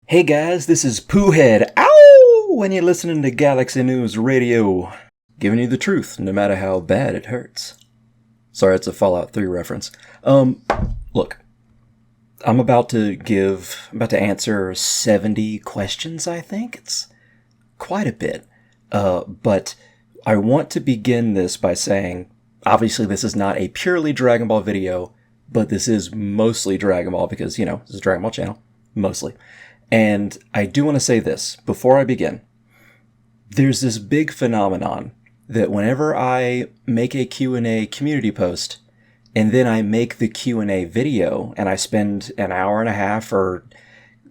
Hey guys, this is Poohead. Ow! When you're listening to Galaxy News Radio, giving you the truth, no matter how bad it hurts. Sorry, it's a Fallout 3 reference. Look, I'm about to answer 70 questions. I think it's quite a bit. But I want to begin this by saying, obviously, this is not a purely Dragon Ball video, but this is mostly Dragon Ball because this is a Dragon Ball channel, mostly. And I do want to say this before I begin. There's this big phenomenon that whenever I make a Q&A community post and then I make the Q&A video and I spend an hour and a half or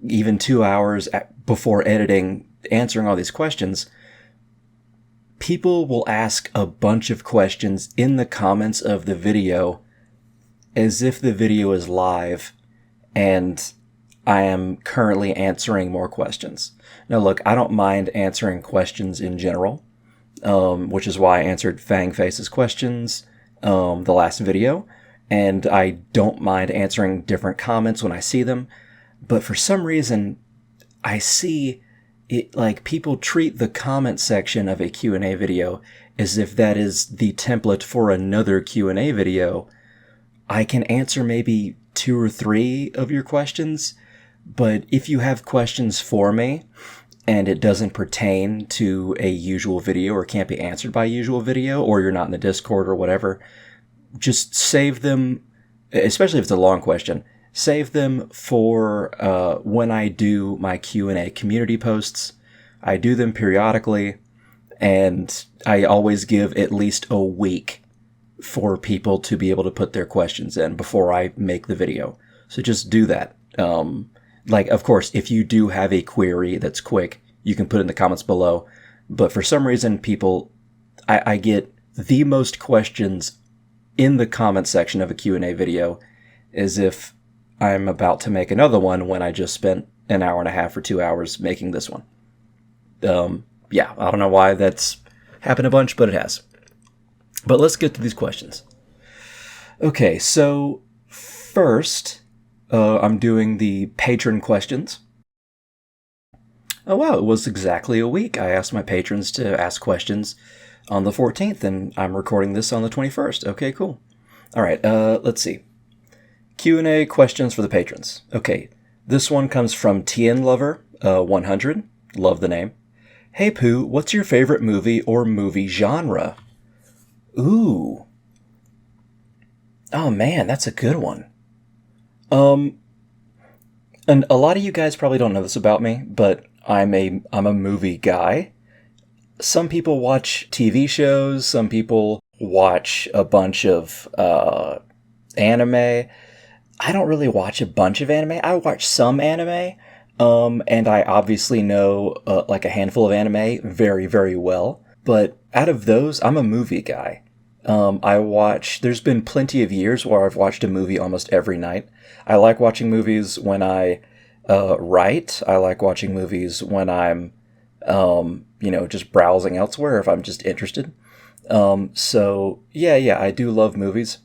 even 2 hours before editing answering all these questions, people will ask a bunch of questions in the comments of the video as if the video is live and I am currently answering more questions. Now look, I don't mind answering questions in general, which is why I answered Fang Face's questions the last video, and I don't mind answering different comments when I see them, but for some reason, I see it like people treat the comment section of a Q&A video as if that is the template for another Q&A video. I can answer maybe 2 or 3 of your questions, but if you have questions for me and it doesn't pertain to a usual video or can't be answered by a usual video, or you're not in the Discord or whatever, just save them, especially if it's a long question, save them for when I do my Q&A community posts. I do them periodically, and I always give at least a week for people to be able to put their questions in before I make the video. So just do that. Of course, if you do have a query that's quick, you can put it in the comments below. But for some reason, I get the most questions in the comment section of a Q&A video as if I'm about to make another one when I just spent an hour and a half or 2 hours making this one. I don't know why that's happened a bunch, but it has. But let's get to these questions. Okay, so first, I'm doing the Patron questions. Oh wow, it was exactly a week. I asked my patrons to ask questions on the 14th, and I'm recording this on the 21st. Okay, cool. All right, let's see. Q&A questions for the patrons. Okay, this one comes from TN Lover 100. Love the name. Hey Pooh, what's your favorite movie or movie genre? Ooh. Oh man, that's a good one. And a lot of you guys probably don't know this about me, but I'm a movie guy. Some people watch TV shows, some people watch a bunch of anime. I don't really watch a bunch of anime. I watch some anime, and I obviously know like a handful of anime very, very well. But out of those, I'm a movie guy. There's been plenty of years where I've watched a movie almost every night. I like watching movies when I write. I like watching movies when I'm, just browsing elsewhere if I'm just interested. I do love movies.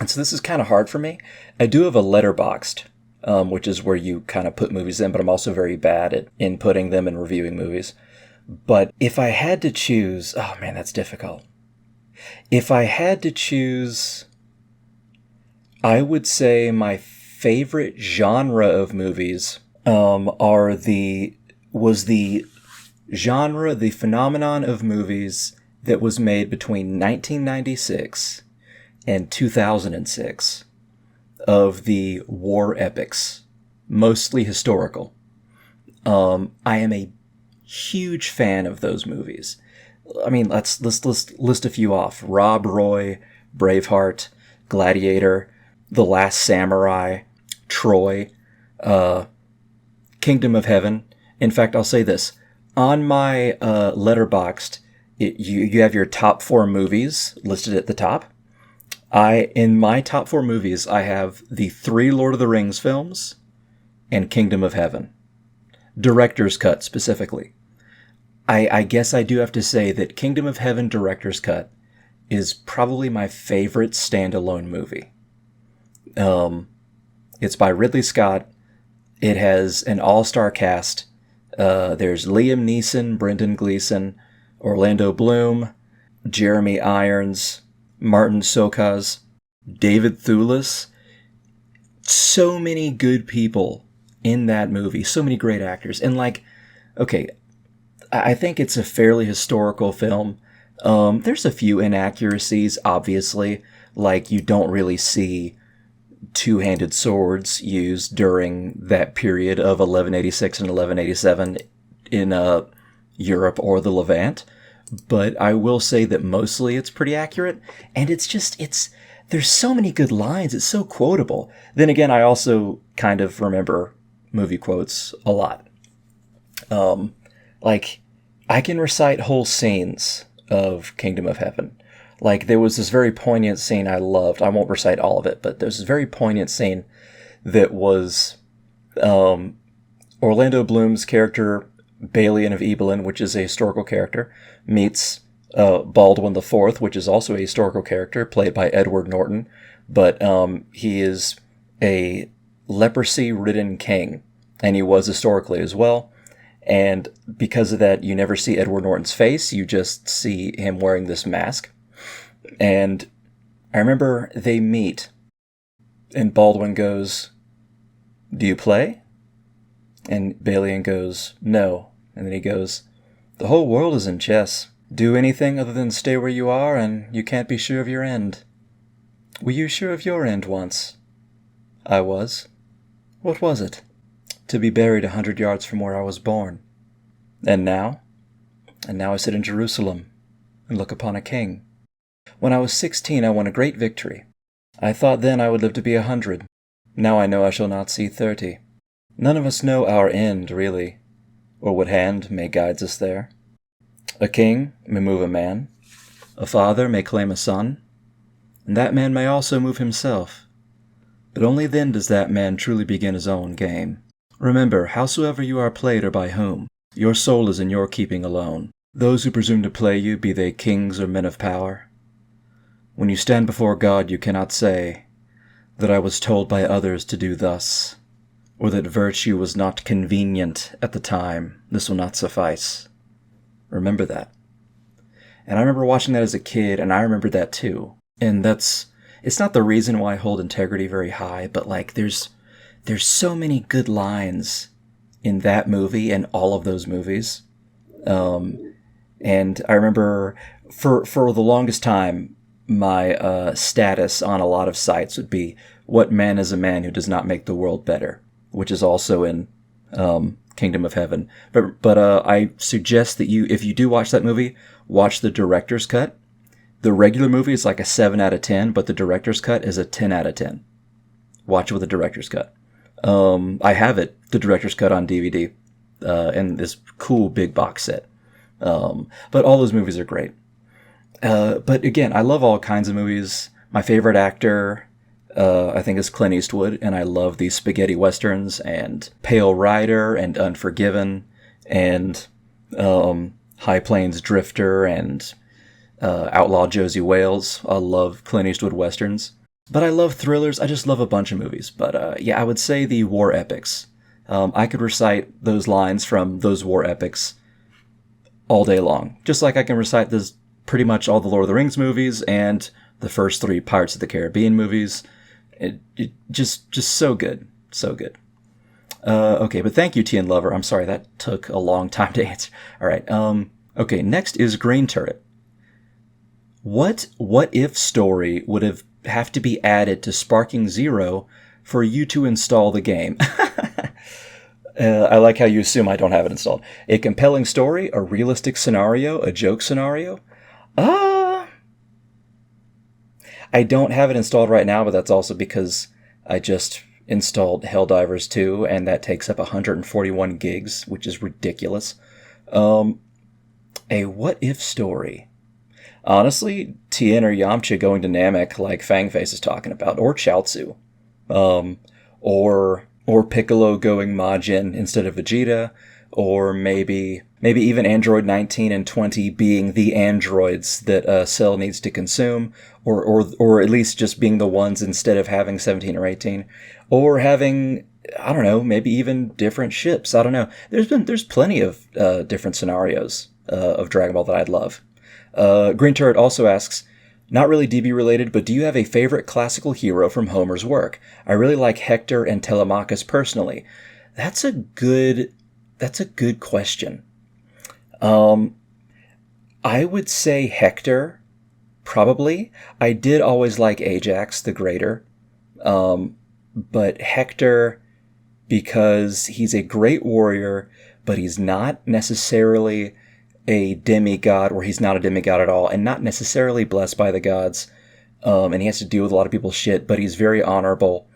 And so this is kind of hard for me. I do have a Letterboxd, which is where you kind of put movies in, but I'm also very bad at inputting them and reviewing movies. But if I had to choose, oh man, that's difficult. If I had to choose, I would say my favorite genre of movies was the phenomenon of movies that was made between 1996 and 2006 of the war epics, mostly historical. I am a huge fan of those movies. I mean, let's list a few off. Rob Roy, Braveheart, Gladiator, The Last Samurai, Troy, Kingdom of Heaven. In fact, I'll say this. On my Letterboxd, you have your top 4 movies listed at the top. In my top 4 movies, I have the 3 Lord of the Rings films and Kingdom of Heaven. Director's cut, specifically. I guess I do have to say that Kingdom of Heaven Director's Cut is probably my favorite standalone movie. It's by Ridley Scott, It has an all-star cast. There's Liam Neeson, Brendan Gleeson, Orlando Bloom, Jeremy Irons, Martin Sokas, David Thewlis. So many good people in that movie. So many great actors. And like, okay, I think it's a fairly historical film. There's a few inaccuracies, obviously. Like, you don't really see two-handed swords used during that period of 1186 and 1187 in Europe or the Levant. But I will say that mostly it's pretty accurate. And there's so many good lines. It's so quotable. Then again, I also kind of remember movie quotes a lot. Like, I can recite whole scenes of Kingdom of Heaven. Like, there was this very poignant scene I loved. I won't recite all of it, but there's this very poignant scene that was Orlando Bloom's character, Balian of Ibelin, which is a historical character, meets Baldwin IV, which is also a historical character, played by Edward Norton, but he is a leprosy-ridden king, and he was historically as well. And because of that, you never see Edward Norton's face, you just see him wearing this mask. And I remember they meet, and Baldwin goes, "Do you play?" And Balian goes, "No." And then he goes, "The whole world is in chess. Do anything other than stay where you are, and you can't be sure of your end. Were you sure of your end once?" "I was." "What was it?" "To be buried 100 yards from where I was born." "And now?" "And now I sit in Jerusalem and look upon a king. When I was 16, I won a great victory. I thought then I would live to be 100. Now I know I shall not see 30. None of us know our end, really, or what hand may guides us there. A king may move a man. A father may claim a son. And that man may also move himself. But only then does that man truly begin his own game. Remember, howsoever you are played or by whom, your soul is in your keeping alone. Those who presume to play you, be they kings or men of power, when you stand before God, you cannot say that I was told by others to do thus, or that virtue was not convenient at the time. This will not suffice. Remember that." And I remember watching that as a kid, and I remember that too. And it's not the reason why I hold integrity very high, but like there's so many good lines in that movie and all of those movies. And I remember for the longest time, my status on a lot of sites would be, "What man is a man who does not make the world better?" which is also in Kingdom of Heaven. But I suggest that if you do watch that movie, watch the director's cut. The regular movie is like a 7 out of 10, but the director's cut is a 10 out of 10. Watch it with the director's cut. I have the director's cut on DVD, in this cool big box set. But all those movies are great. But again, I love all kinds of movies. My favorite actor, I think, is Clint Eastwood, and I love these spaghetti westerns and Pale Rider and Unforgiven and High Plains Drifter and Outlaw Josie Wales. I love Clint Eastwood westerns. But I love thrillers. I just love a bunch of movies. But yeah, I would say the war epics. I could recite those lines from those war epics all day long. Just like I can recite pretty much all the Lord of the Rings movies and the first 3 Pirates of the Caribbean movies. It just so good. So good. Okay, but thank you, TN Lover. I'm sorry, that took a long time to answer. All right. Okay, next is Green Turret. What if story would have to be added to Sparking Zero for you to install the game? I like how you assume I don't have it installed. A compelling story, a realistic scenario, a joke scenario? I don't have it installed right now, but that's also because I just installed Helldivers 2, and that takes up 141 gigs, which is ridiculous. A what-if story? Honestly, Tien or Yamcha going to Namek like Fangface is talking about, or Chaozu. Or Piccolo going Majin instead of Vegeta, or maybe even Android 19 and 20 being the androids that Cell needs to consume, or at least just being the ones instead of having 17 or 18, or having I don't know, maybe even different ships. I don't know. There's plenty of different scenarios of Dragon Ball that I'd love. Green Turret also asks, not really DB related, but do you have a favorite classical hero from Homer's work? I really like Hector and Telemachus personally. That's a good question. I would say Hector, probably. I did always like Ajax the Greater. But Hector, because he's a great warrior, but he's not necessarily a demigod, or he's not a demigod at all, and not necessarily blessed by the gods. And he has to deal with a lot of people's shit, but he's very honorable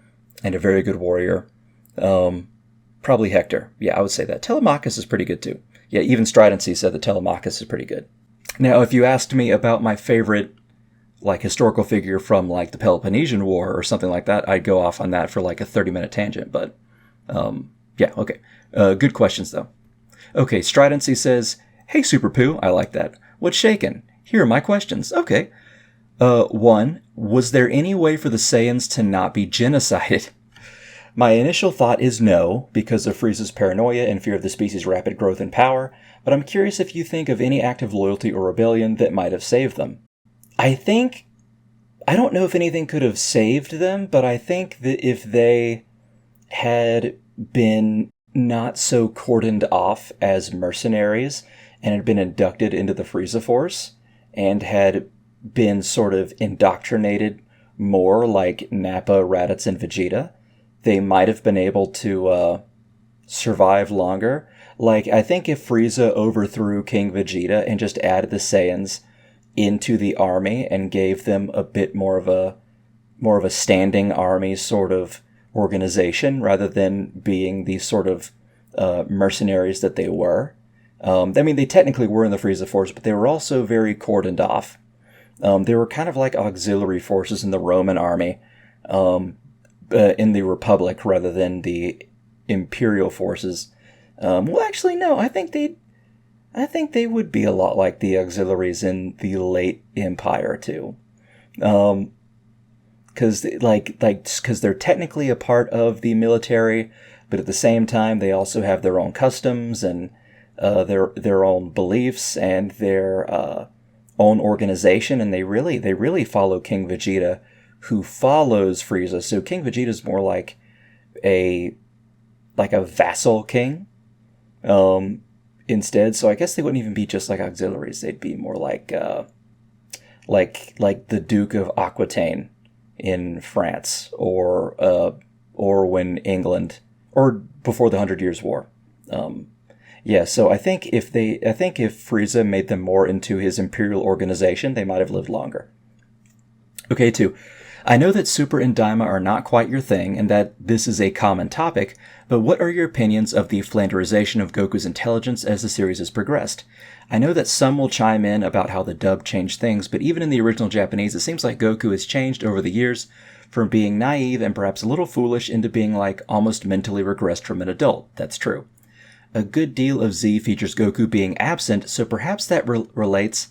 and a very good warrior. Probably Hector. Yeah, I would say that. Telemachus is pretty good too. Yeah, even Stridency said that Telemachus is pretty good. Now, if you asked me about my favorite historical figure from the Peloponnesian War or something like that, I'd go off on that for a 30-minute tangent. But yeah, okay. Good questions though. Okay, Stridency says, "Hey Super Pooh, I like that. What's shaken? Here are my questions." Okay. 1. Was there any way for the Saiyans to not be genocided? My initial thought is no, because of Frieza's paranoia and fear of the species' rapid growth and power, but I'm curious if you think of any act of loyalty or rebellion that might have saved them. I don't know if anything could have saved them, but I think that if they had been not so cordoned off as mercenaries and had been inducted into the Frieza Force and had been sort of indoctrinated more like Nappa, Raditz, and Vegeta, they might have been able to survive longer. I think if Frieza overthrew King Vegeta and just added the Saiyans into the army and gave them a bit more of a standing army sort of organization rather than being these sort of mercenaries that they were. They technically were in the Frieza Force, but they were also very cordoned off. They were kind of like auxiliary forces in the Roman army, in the Republic rather than the Imperial forces. Well, actually, no. I think they would be a lot like the auxiliaries in the late Empire too, because they're technically a part of the military, but at the same time they also have their own customs and their own beliefs and their own organization, and they really follow King Vegeta, who follows Frieza. So King Vegeta is more like a vassal king. Instead, so I guess they wouldn't even be just like auxiliaries. They'd be more like the Duke of Aquitaine in France, or when England, or before the 100 Years' War. Yeah, so I think if Frieza made them more into his imperial organization, they might have lived longer. Okay, 2. I know that Super and Daima are not quite your thing, and that this is a common topic, but what are your opinions of the flanderization of Goku's intelligence as the series has progressed? I know that some will chime in about how the dub changed things, but even in the original Japanese, it seems like Goku has changed over the years from being naive and perhaps a little foolish into being almost mentally regressed from an adult. That's true. A good deal of Z features Goku being absent, so perhaps that relates,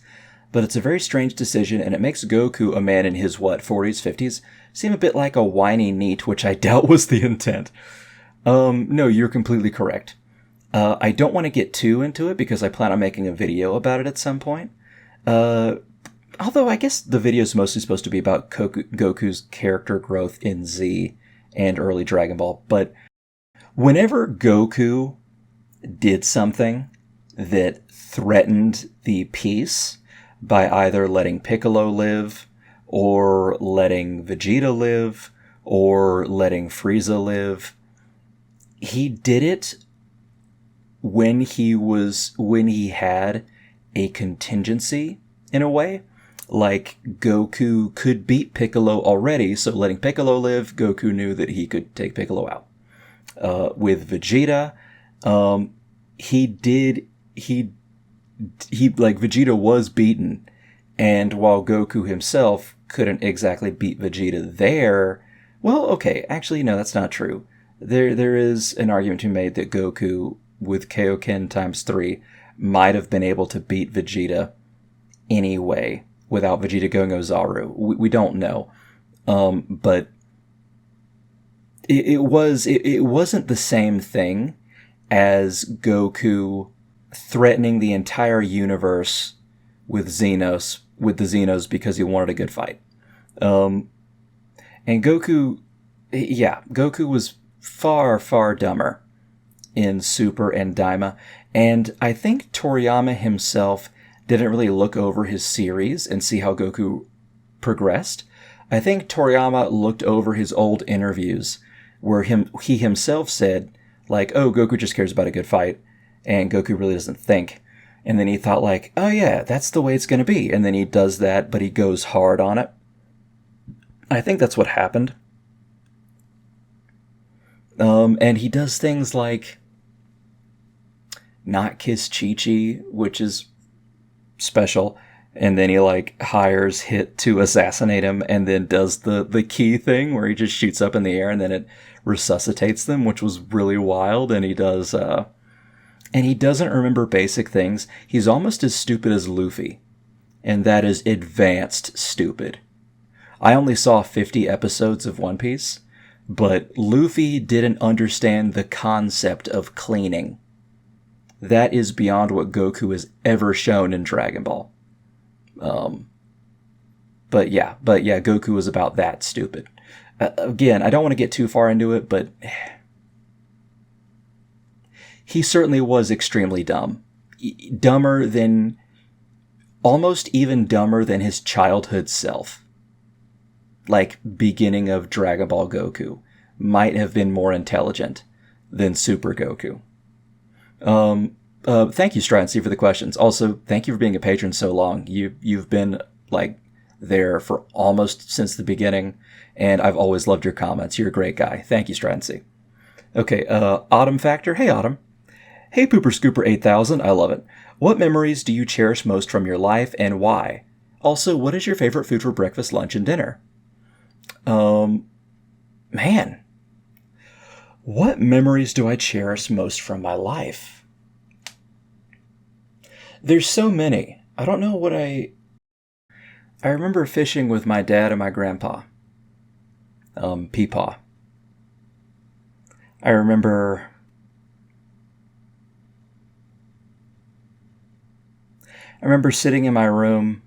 but it's a very strange decision, and it makes Goku, a man in his, 40s, 50s, seem a bit like a whiny NEET, which I doubt was the intent. No, you're completely correct. I don't want to get too into it because I plan on making a video about it at some point. Although I guess the video is mostly supposed to be about Goku's character growth in Z and early Dragon Ball, but whenever Goku did something that threatened the peace by either letting Piccolo live, or letting Vegeta live, or letting Frieza live, he did it when he had a contingency, in a way. Goku could beat Piccolo already, so letting Piccolo live, Goku knew that he could take Piccolo out. With Vegeta, Vegeta was beaten, and while Goku himself couldn't exactly beat Vegeta there, well, okay, actually, no, that's not true. There is an argument to be made that Goku, with Kaioken times 3, might have been able to beat Vegeta anyway, without Vegeta going Ozaru. We don't know. But it wasn't the same thing as Goku threatening the entire universe with the Xenos because he wanted a good fight. And Goku was far, far dumber in Super and Daima. And I think Toriyama himself didn't really look over his series and see how Goku progressed. I think Toriyama looked over his old interviews where he himself said, like, oh, Goku just cares about a good fight, and Goku really doesn't think. And then he thought, like, oh yeah, that's the way it's going to be. And then he does that, but he goes hard on it. I think that's what happened. And he does things like not kiss Chi-Chi, which is special. And then he, like, hires Hit to assassinate him and then does the key thing where he just shoots up in the air and then it resuscitates them, which was really wild. And he does, and he doesn't remember basic things. He's almost as stupid as Luffy. And that is advanced stupid. I only saw 50 episodes of One Piece, but Luffy didn't understand the concept of cleaning. That is beyond what Goku has ever shown in Dragon Ball. But yeah, Goku was about that stupid. Again, I don't want to get too far into it, but he certainly was extremely dumb. Almost even dumber than his childhood self. Like, beginning of Dragon Ball Goku might have been more intelligent than Super Goku. Thank you, Stridency, for the questions. Also, thank you for being a patron so long. You've been, like, there for almost since the beginning, and I've always loved your comments. You're a great guy. Thank you, Stridency. Okay, Autumn Factor. Hey, Autumn. Hey, Pooper Scooper 8000. I love it. What memories do you cherish most from your life, and why? Also, what is your favorite food for breakfast, lunch, and dinner? Man. What memories do I cherish most from my life? There's so many. I don't know what I remember fishing with my dad and my grandpa. Peepaw. I remember sitting in my room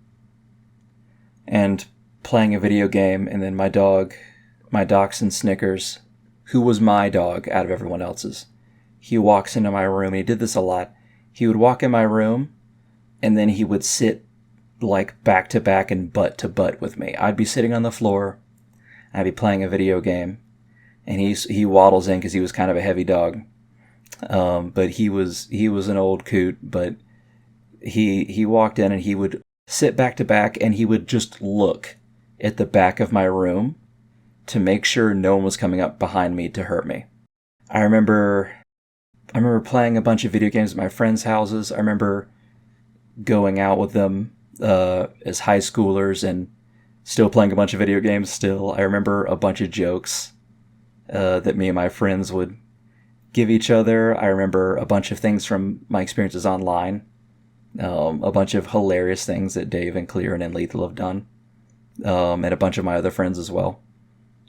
and playing a video game, and then my dachshund Snickers, who was my dog out of everyone else's, he walks into my room, and he did this a lot. He would walk in my room, and then he would sit, like, back to back and butt to butt with me. I'd be sitting on the floor, I'd be playing a video game, and he waddles in because he was kind of a heavy dog. But he was an old coot, but he walked in and he would sit back to back, and he would just look at the back of my room to make sure no one was coming up behind me to hurt me. I remember playing a bunch of video games at my friends' houses. I remember going out with them as high schoolers and still playing a bunch of video games still. I remember a bunch of jokes that me and my friends would give each other. I remember a bunch of things from my experiences online. A bunch of hilarious things that Dave and Clear and Lethal have done. And a bunch of my other friends as well.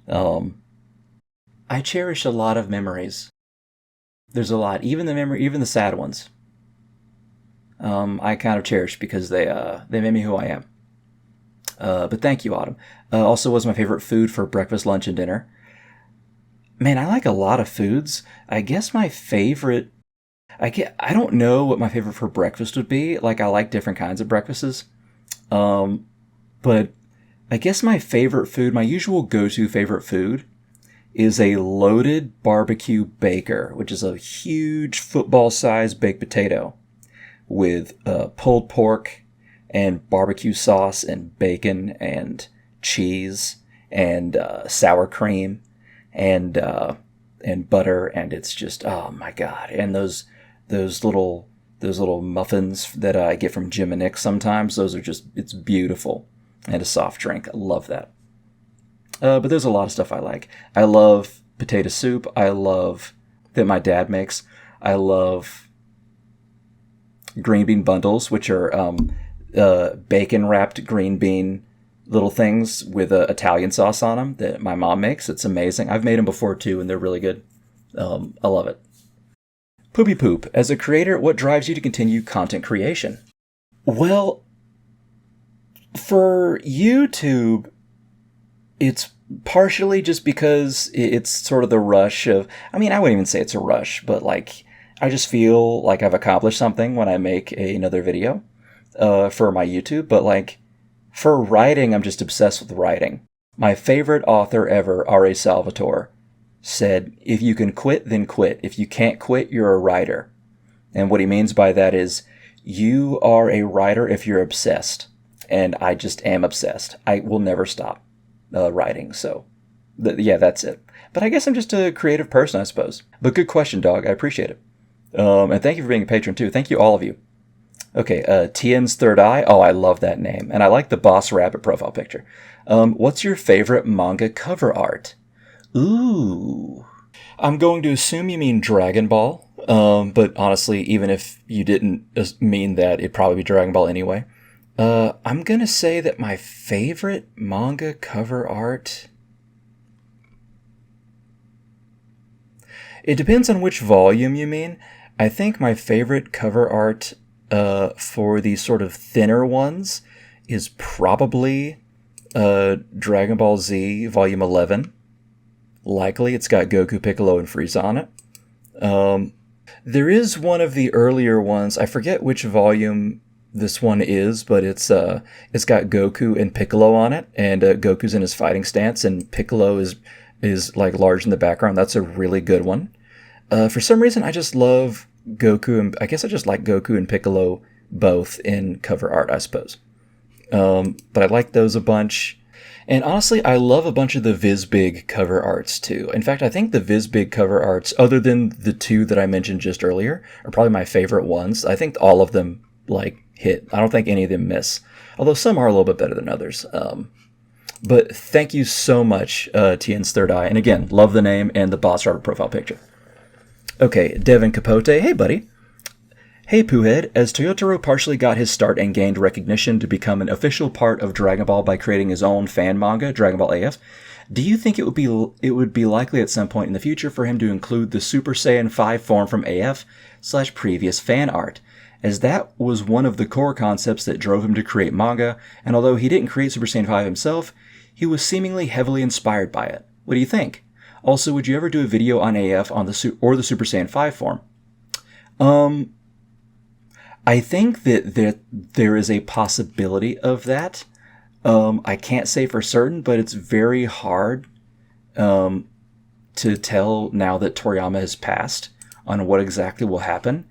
I cherish a lot of memories. There's a lot, even the sad ones. I kind of cherish because they made me who I am. But thank you, Autumn. Also, was my favorite food for breakfast, lunch, and dinner. Man, I like a lot of foods. I guess my favorite. I don't know what my favorite for breakfast would be. Like, I like different kinds of breakfasts. But I guess my favorite food, my usual go-to favorite food, is a loaded barbecue baker, which is a huge football-sized baked potato with pulled pork and barbecue sauce and bacon and cheese and sour cream and butter, and it's just, oh my god! And those little muffins that I get from Jim and Nick sometimes, those are just, it's beautiful. And a soft drink. I love that. But there's a lot of stuff I like. I love potato soup. I love that my dad makes. I love green bean bundles, which are bacon wrapped green bean little things with Italian sauce on them that my mom makes. It's amazing. I've made them before too, and they're really good. I love it. Poopy Poop, as a creator, what drives you to continue content creation? Well, for YouTube, it's partially just because it's sort of the rush of, I mean, I wouldn't even say it's a rush, but like, I just feel like I've accomplished something when I make another video for my YouTube. But like, for writing, I'm just obsessed with writing. My favorite author ever, R.A. Salvatore, said, if you can quit, then quit. If you can't quit, you're a writer. And what he means by that is, you are a writer if you're obsessed. And I just am obsessed. I will never stop writing. So, yeah, that's it. But I guess I'm just a creative person, I suppose. But good question, dog. I appreciate it. And thank you for being a patron, too. Thank you, all of you. Okay, Tien's Third Eye. Oh, I love that name. And I like the Boss Rabbit profile picture. What's your favorite manga cover art? Ooh. I'm going to assume you mean Dragon Ball. But honestly, even if you didn't mean that, it'd probably be Dragon Ball anyway. I'm going to say that my favorite manga cover art... It depends on which volume you mean. I think my favorite cover art for these sort of thinner ones is probably Dragon Ball Z Volume 11. Likely it's got Goku, Piccolo, and Frieza on it. There is one of the earlier ones, I forget which volume this one is, but it's got Goku and Piccolo on it, and Goku's in his fighting stance, and Piccolo is like large in the background. That's a really good one. For some reason, I just love Goku, and I guess I just like Goku and Piccolo both in cover art, I suppose. But I like those a bunch. And honestly, I love a bunch of the VizBig cover arts too. In fact, I think the VizBig cover arts, other than the two that I mentioned just earlier, are probably my favorite ones. I think all of them like hit. I don't think any of them miss. Although some are a little bit better than others. But thank you so much, Tien's Third Eye. And again, love the name and the Boss Robert profile picture. Okay, Devin Capote. Hey, buddy. Hey, Poohead. As Toyotaro partially got his start and gained recognition to become an official part of Dragon Ball by creating his own fan manga, Dragon Ball AF, do you think it would be likely at some point in the future for him to include the Super Saiyan 5 form from AF/previous fan art, as that was one of the core concepts that drove him to create manga, and although he didn't create Super Saiyan 5 himself, he was seemingly heavily inspired by it. What do you think? Also, would you ever do a video on AF on the Super Saiyan 5 form? I think that there is a possibility of that. I can't say for certain, but it's very hard to tell now that Toriyama has passed on what exactly will happen.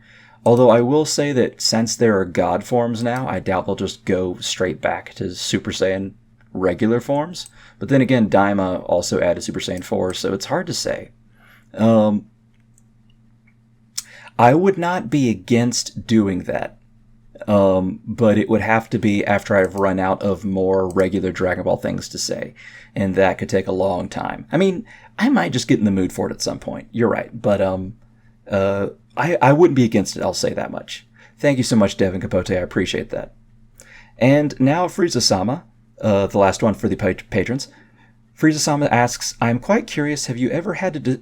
Although I will say that since there are God forms now, I doubt they'll just go straight back to Super Saiyan regular forms. But then again, Daima also added Super Saiyan 4, so it's hard to say. I would not be against doing that. But it would have to be after I've run out of more regular Dragon Ball things to say. And that could take a long time. I mean, I might just get in the mood for it at some point. You're right. But I wouldn't be against it, I'll say that much. Thank you so much, Devin Capote. I appreciate that. And now Frieza-sama, the last one for the patrons. Frieza-sama asks, I'm quite curious, have you ever had to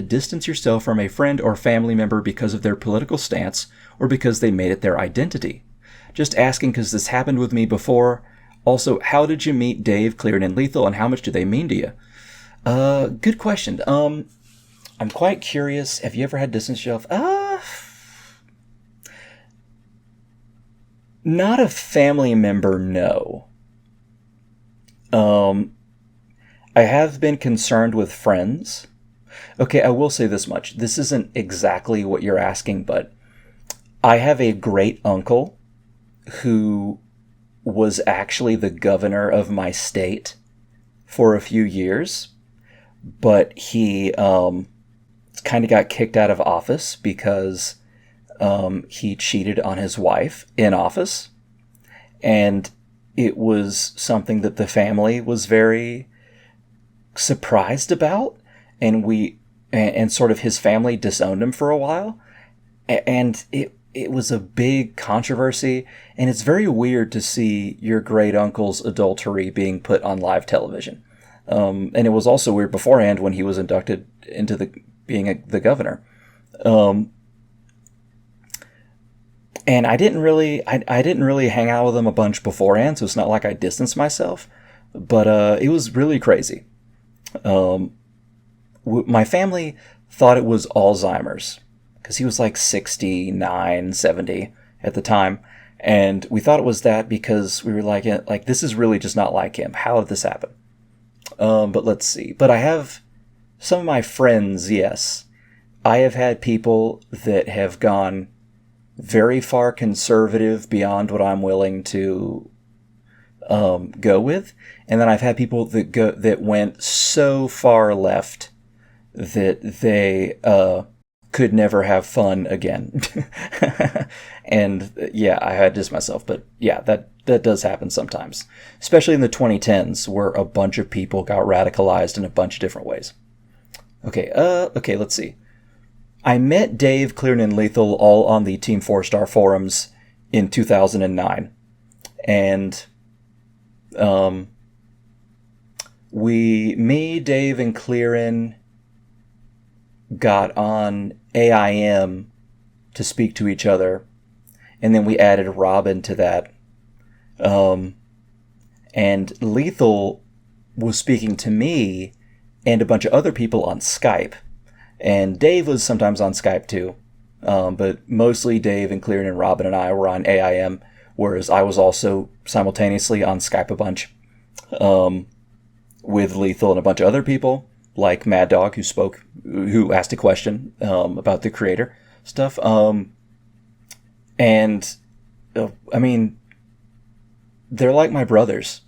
distance yourself from a friend or family member because of their political stance or because they made it their identity? Just asking because this happened with me before. Also, how did you meet Dave, Cleared, and Lethal, and how much do they mean to you? Good question. I'm quite curious. Have you ever had to distance yourself? Not a family member, no. I have been concerned with friends. Okay, I will say this much. This isn't exactly what you're asking, but I have a great uncle who was actually the governor of my state for a few years, but he kind of got kicked out of office because he cheated on his wife in office, and it was something that the family was very surprised about, and sort of his family disowned him for a while, and it was a big controversy, and it's very weird to see your great uncle's adultery being put on live television. And it was also weird beforehand when he was inducted into the governor. And I didn't really hang out with him a bunch beforehand, so it's not like I distanced myself. But it was really crazy. My family thought it was Alzheimer's because he was like 69, 70 at the time. And we thought it was that because we were like, this is really just not like him. How did this happen? But let's see. But I have some of my friends, yes. I have had people that have gone very far conservative beyond what I'm willing to go with. And then I've had people that went so far left that they could never have fun again. And yeah, I had just myself, but yeah, that does happen sometimes, especially in the 2010s where a bunch of people got radicalized in a bunch of different ways. Okay, let's see. I met Dave, Clearan, and Lethal all on the Team 4-Star forums in 2009. And me, Dave, and Clearan got on AIM to speak to each other, and then we added Robin to that. And Lethal was speaking to me and a bunch of other people on Skype. And Dave was sometimes on Skype too. But mostly Dave and Clearan and Robin and I were on AIM, whereas I was also simultaneously on Skype a bunch with Lethal and a bunch of other people, like Mad Dog, who asked a question about the creator stuff. And I mean, they're like my brothers.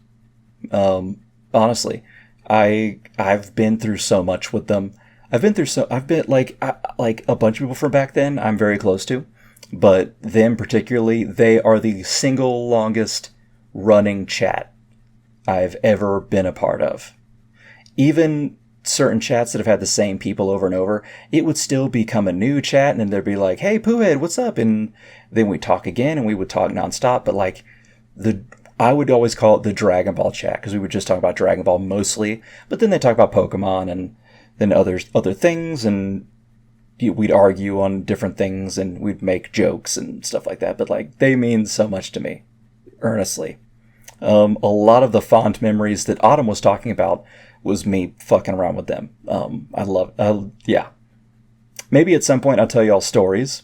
Honestly, I've been through so much with them. I've been like a bunch of people from back then I'm very close to, but them particularly, they are the single longest running chat I've ever been a part of. Even certain chats that have had the same people over and over, it would still become a new chat, and then there'd be like, "Hey, Poohead, what's up?" And then we'd talk again, and we would talk nonstop. But like I would always call it the Dragon Ball chat because we would just talk about Dragon Ball mostly. But then they talk about Pokemon and then other things, and we'd argue on different things, and we'd make jokes and stuff like that. But like, they mean so much to me, earnestly. A lot of the fond memories that Autumn was talking about was me fucking around with them. Yeah. Maybe at some point I'll tell y'all stories,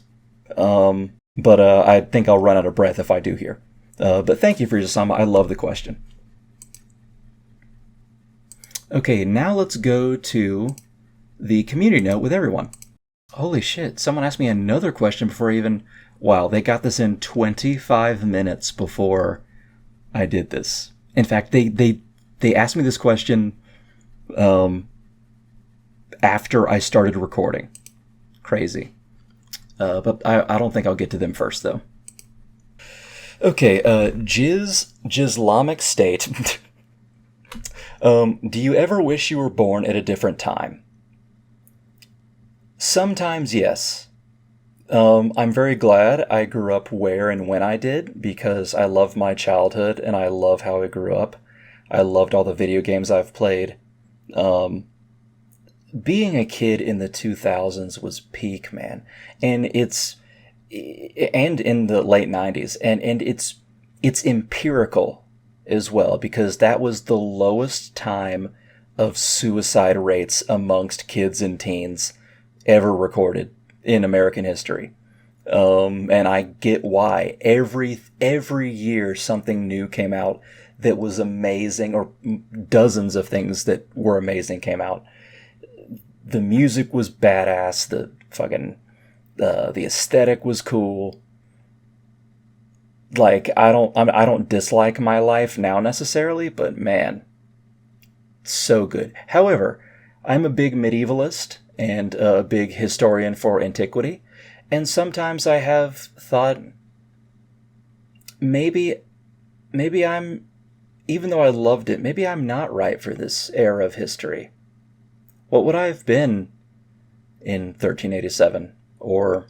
but I think I'll run out of breath if I do here. But thank you, Frieza-sama. I love the question. Okay, now let's go to the community note with everyone. Holy shit, someone asked me another question before I even... Wow, they got this in 25 minutes before I did this. In fact, they asked me this question after I started recording. Crazy. But I don't think I'll get to them first, though. Okay, Islamic State. Do you ever wish you were born at a different time? Sometimes, yes. I'm very glad I grew up where and when I did, because I love my childhood and I love how I grew up. I loved all the video games I've played. Being a kid in the 2000s was peak, man. And in the late 90s. And it's empirical as well, because that was the lowest time of suicide rates amongst kids and teens ever recorded in American history. And I get why. Every year something new came out that was amazing, or dozens of things that were amazing came out. The music was badass, the aesthetic was cool. Like, I don't dislike my life now necessarily, but man, so good. However, I'm a big medievalist and a big historian for antiquity, and sometimes I have thought maybe I'm, even though I loved it, maybe I'm not right for this era of history. What would I have been in 1387 or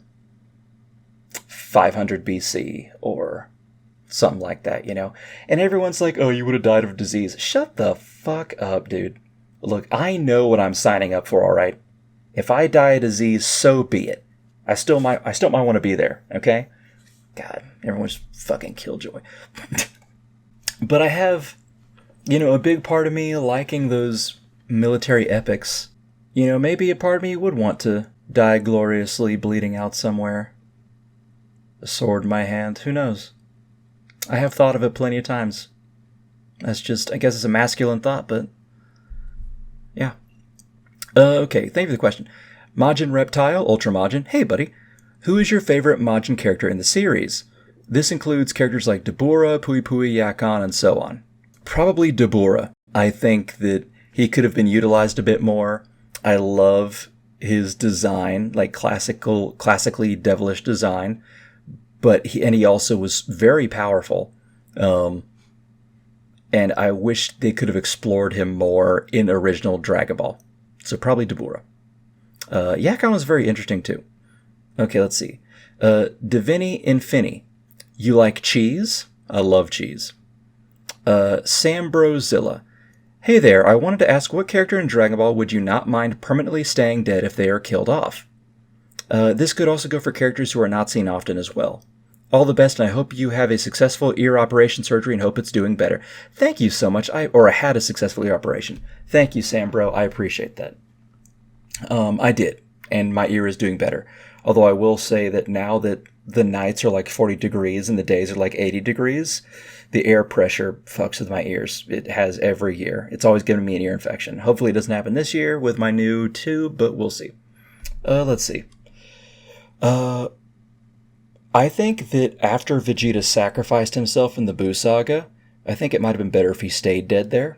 500 BC or something like that, you know? And everyone's like, oh, you would have died of disease. Shut the fuck up, dude. Look, I know what I'm signing up for, all right? If I die of disease, so be it. I still might want to be there, okay? God, everyone's fucking killjoy. But I have, you know, a big part of me liking those military epics. You know, maybe a part of me would want to die gloriously bleeding out somewhere. A sword in my hand, who knows? I have thought of it plenty of times. That's just, I guess it's a masculine thought, but yeah. Okay, thank you for the question. Majin Reptile, Ultra Majin. Hey, buddy. Who is your favorite Majin character in the series? This includes characters like Dabura, Pui Pui, Yakan, and so on. Probably Dabura. I think that he could have been utilized a bit more. I love his design, like classically devilish design. But he also was very powerful. And I wish they could have explored him more in original Dragon Ball. So probably Dabura. Yakan was very interesting too. Okay, let's see. Divini Infini. You like cheese? I love cheese. Sambrozilla. Hey there, I wanted to ask what character in Dragon Ball would you not mind permanently staying dead if they are killed off? This could also go for characters who are not seen often as well. All the best, and I hope you have a successful ear operation surgery and hope it's doing better. Thank you so much. I had a successful ear operation. Thank you, Sambro. I appreciate that. I did, and my ear is doing better. Although I will say that now that the nights are like 40 degrees and the days are like 80 degrees, the air pressure fucks with my ears. It has every year. It's always giving me an ear infection. Hopefully it doesn't happen this year with my new tube, but we'll see. Let's see. I think that after Vegeta sacrificed himself in the Buu Saga, I think it might have been better if he stayed dead there.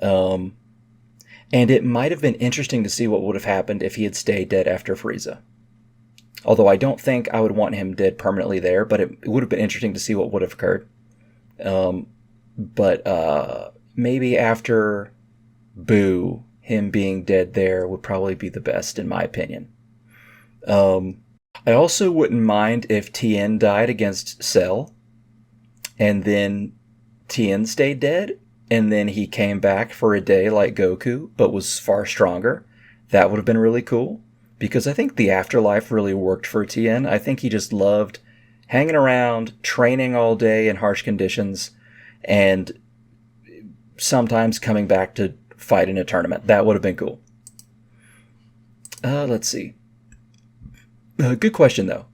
And it might have been interesting to see what would have happened if he had stayed dead after Frieza. Although I don't think I would want him dead permanently there, but it would have been interesting to see what would have occurred. But maybe after Buu, him being dead there would probably be the best, in my opinion. I also wouldn't mind if Tien died against Cell, and then Tien stayed dead, and then he came back for a day like Goku, but was far stronger. That would have been really cool, because I think the afterlife really worked for Tien. I think he just loved hanging around, training all day in harsh conditions, and sometimes coming back to fight in a tournament. That would have been cool. Let's see. Good question, though.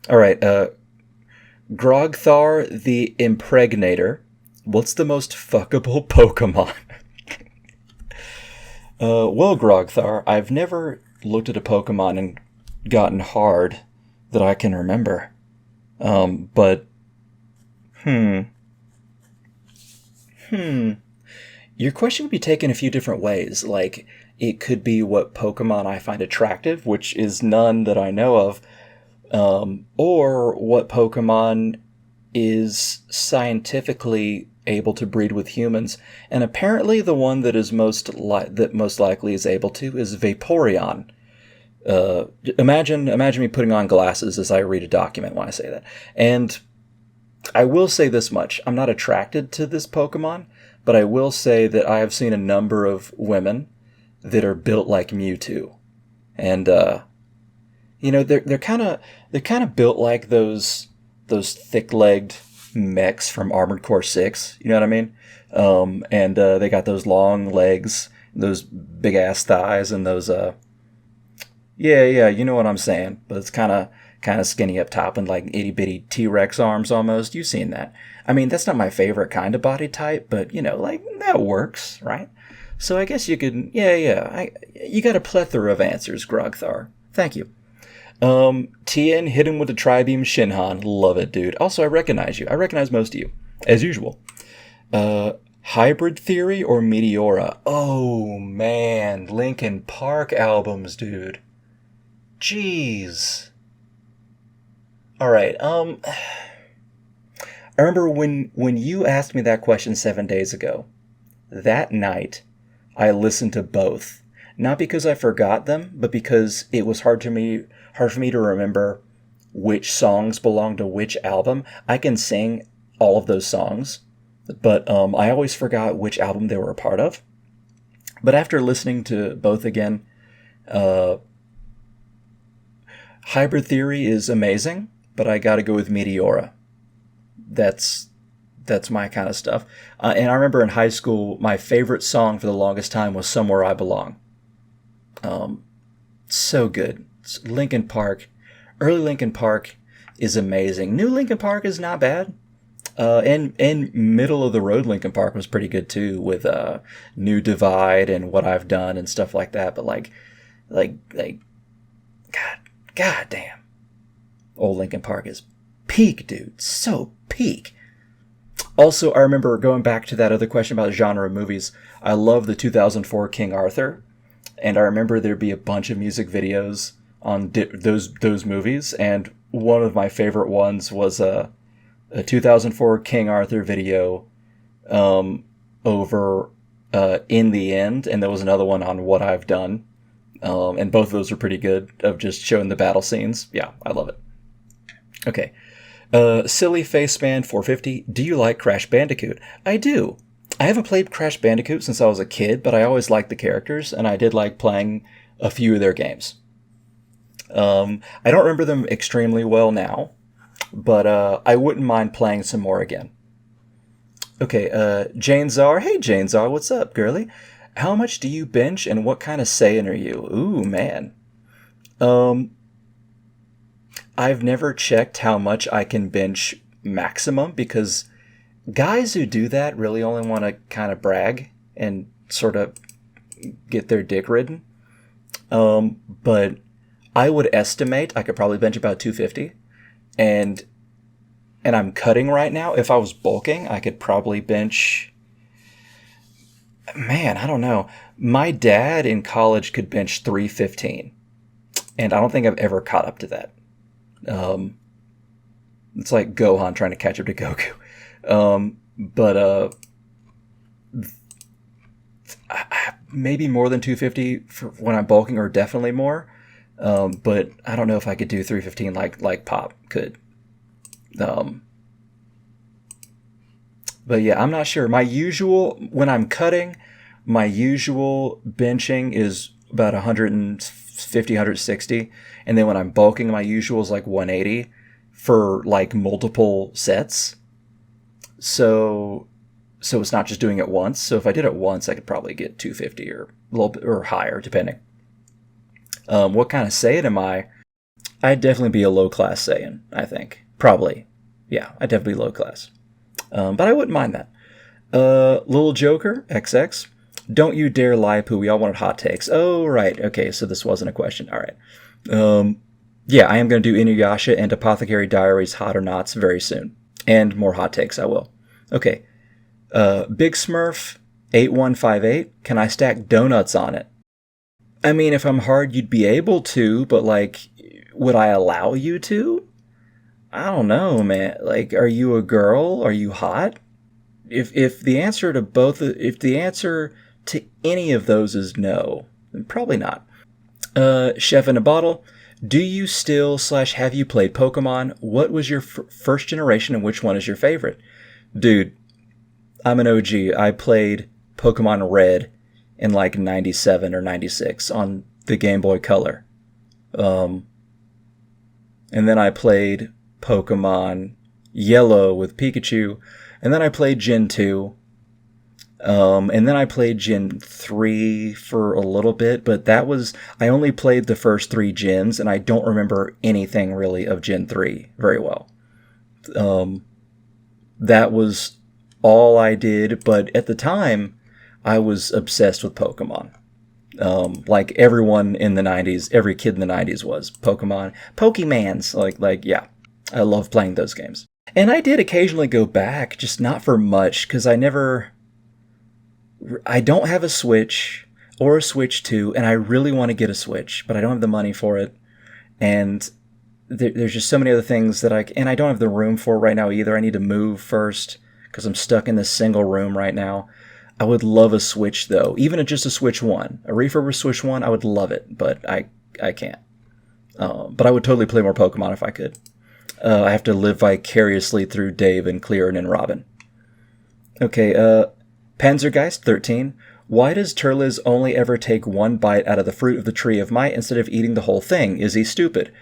Alright, Grogthar the Impregnator. What's the most fuckable Pokemon? Well, Grogthar, I've never looked at a Pokemon and gotten hard that I can remember. But... Your question would be taken a few different ways. Like, it could be what Pokemon I find attractive, which is none that I know of, or what Pokemon is scientifically able to breed with humans. And apparently the one that is most likely is able to is Vaporeon. Imagine me putting on glasses as I read a document when I say that. And I will say this much. I'm not attracted to this Pokemon, but I will say that I have seen a number of women that are built like Mewtwo. And, you know, they're kind of built like those thick-legged mechs from Armored Core 6, you know what I mean? And they got those long legs, those big-ass thighs, and those, yeah, you know what I'm saying. But it's kind of skinny up top and like itty-bitty T-Rex arms almost. You've seen that. I mean, that's not my favorite kind of body type, but, you know, like, that works, right? So I guess you could, you got a plethora of answers, Grogthar. Thank you. Tien hit him with the Tri-Beam Shinhan. Love it, dude. Also, I recognize you. I recognize most of you, as usual. Hybrid Theory or Meteora? Oh, man. Linkin Park albums, dude. Jeez. Alright, I remember when you asked me that question 7 days ago, that night, I listened to both. Not because I forgot them, but because it was hard for me to remember which songs belong to which album. I can sing all of those songs, but I always forgot which album they were a part of. But after listening to both again, uh, Hybrid Theory is amazing, but I gotta go with Meteora. That's that's my kind of stuff. And I remember in high school, my favorite song for the longest time was "Somewhere I Belong." Um, so good. Linkin Park, early Linkin Park is amazing. New Linkin Park is not bad. And middle of the road Linkin Park was pretty good too, with New Divide and What I've Done and stuff like that. But like, God, God damn, old Linkin Park is peak, dude. So peak. Also, I remember going back to that other question about genre of movies. I love the 2004 King Arthur, and I remember there'd be a bunch of music videos on those movies, and one of my favorite ones was a 2004 King Arthur video over In the End, and there was another one on What I've Done, and both of those are pretty good, of just showing the battle scenes. Yeah, I love it. Okay. Silly Faceman 450, do you like Crash Bandicoot? I do. I haven't played Crash Bandicoot since I was a kid, but I always liked the characters, and I did like playing a few of their games. I don't remember them extremely well now, but I wouldn't mind playing some more again. Okay, Jane Czar. Hey, Jane Czar, what's up, girly? How much do you bench, and what kind of Saiyan are you? Ooh, man. Um, I've never checked how much I can bench maximum, because guys who do that really only want to kind of brag and sort of get their dick ridden. But I would estimate I could probably bench about 250, and I'm cutting right now. If I was bulking, I could probably bench. Man, I don't know. My dad in college could bench 315, and I don't think I've ever caught up to that. Um, it's like Gohan trying to catch up to Goku. But maybe more than 250 for when I'm bulking, or definitely more. But I don't know if I could do 315 like Pop could. Um, but yeah, I'm not sure. When I'm cutting, my usual benching is about 150, 160. And then when I'm bulking, my usual is like 180 for like multiple sets. So it's not just doing it once. So if I did it once, I could probably get 250 or a little bit or higher, depending. What kind of Saiyan am I? I'd definitely be a low class Saiyan, I think. Probably. Yeah, I'd definitely be low class. But I wouldn't mind that. Little Joker, XX. Don't you dare lie, Pooh. We all wanted hot takes. Oh, right. Okay, so this wasn't a question. All right. Yeah, I am going to do Inuyasha and Apothecary Diaries Hot or Nots very soon. And more hot takes, I will. Okay. Big Smurf 8158. Can I stack donuts on it? I mean, if I'm hard, you'd be able to, but like, would I allow you to? I don't know, man. Like, are you a girl? Are you hot? If the answer to any of those is no, then probably not. Chef in a Bottle. Do you still / have you played Pokemon? What was your first generation, and which one is your favorite? Dude, I'm an OG. I played Pokemon Red in like 97 or 96 on the Game Boy Color. And then I played Pokemon Yellow with Pikachu. And then I played Gen 2. And then I played Gen 3 for a little bit, but I only played the first 3 gens, and I don't remember anything really of Gen 3 very well. That was all I did, but at the time, I was obsessed with Pokemon. Like everyone in the 90s, every kid in the 90s was Pokemon. Pokemans, yeah. I love playing those games. And I did occasionally go back, just not for much, because I don't have a Switch or a Switch 2, and I really want to get a Switch, but I don't have the money for it. And there's just so many other things that and I don't have the room for right now either. I need to move first, because I'm stuck in this single room right now. I would love a Switch, though. Even just a Switch 1. A refurbished Switch 1, I would love it, but I can't. But I would totally play more Pokemon if I could. I have to live vicariously through Dave and Clearin and Robin. Okay, Panzergeist 13. Why does Turles only ever take one bite out of the fruit of the tree of might instead of eating the whole thing? Is he stupid?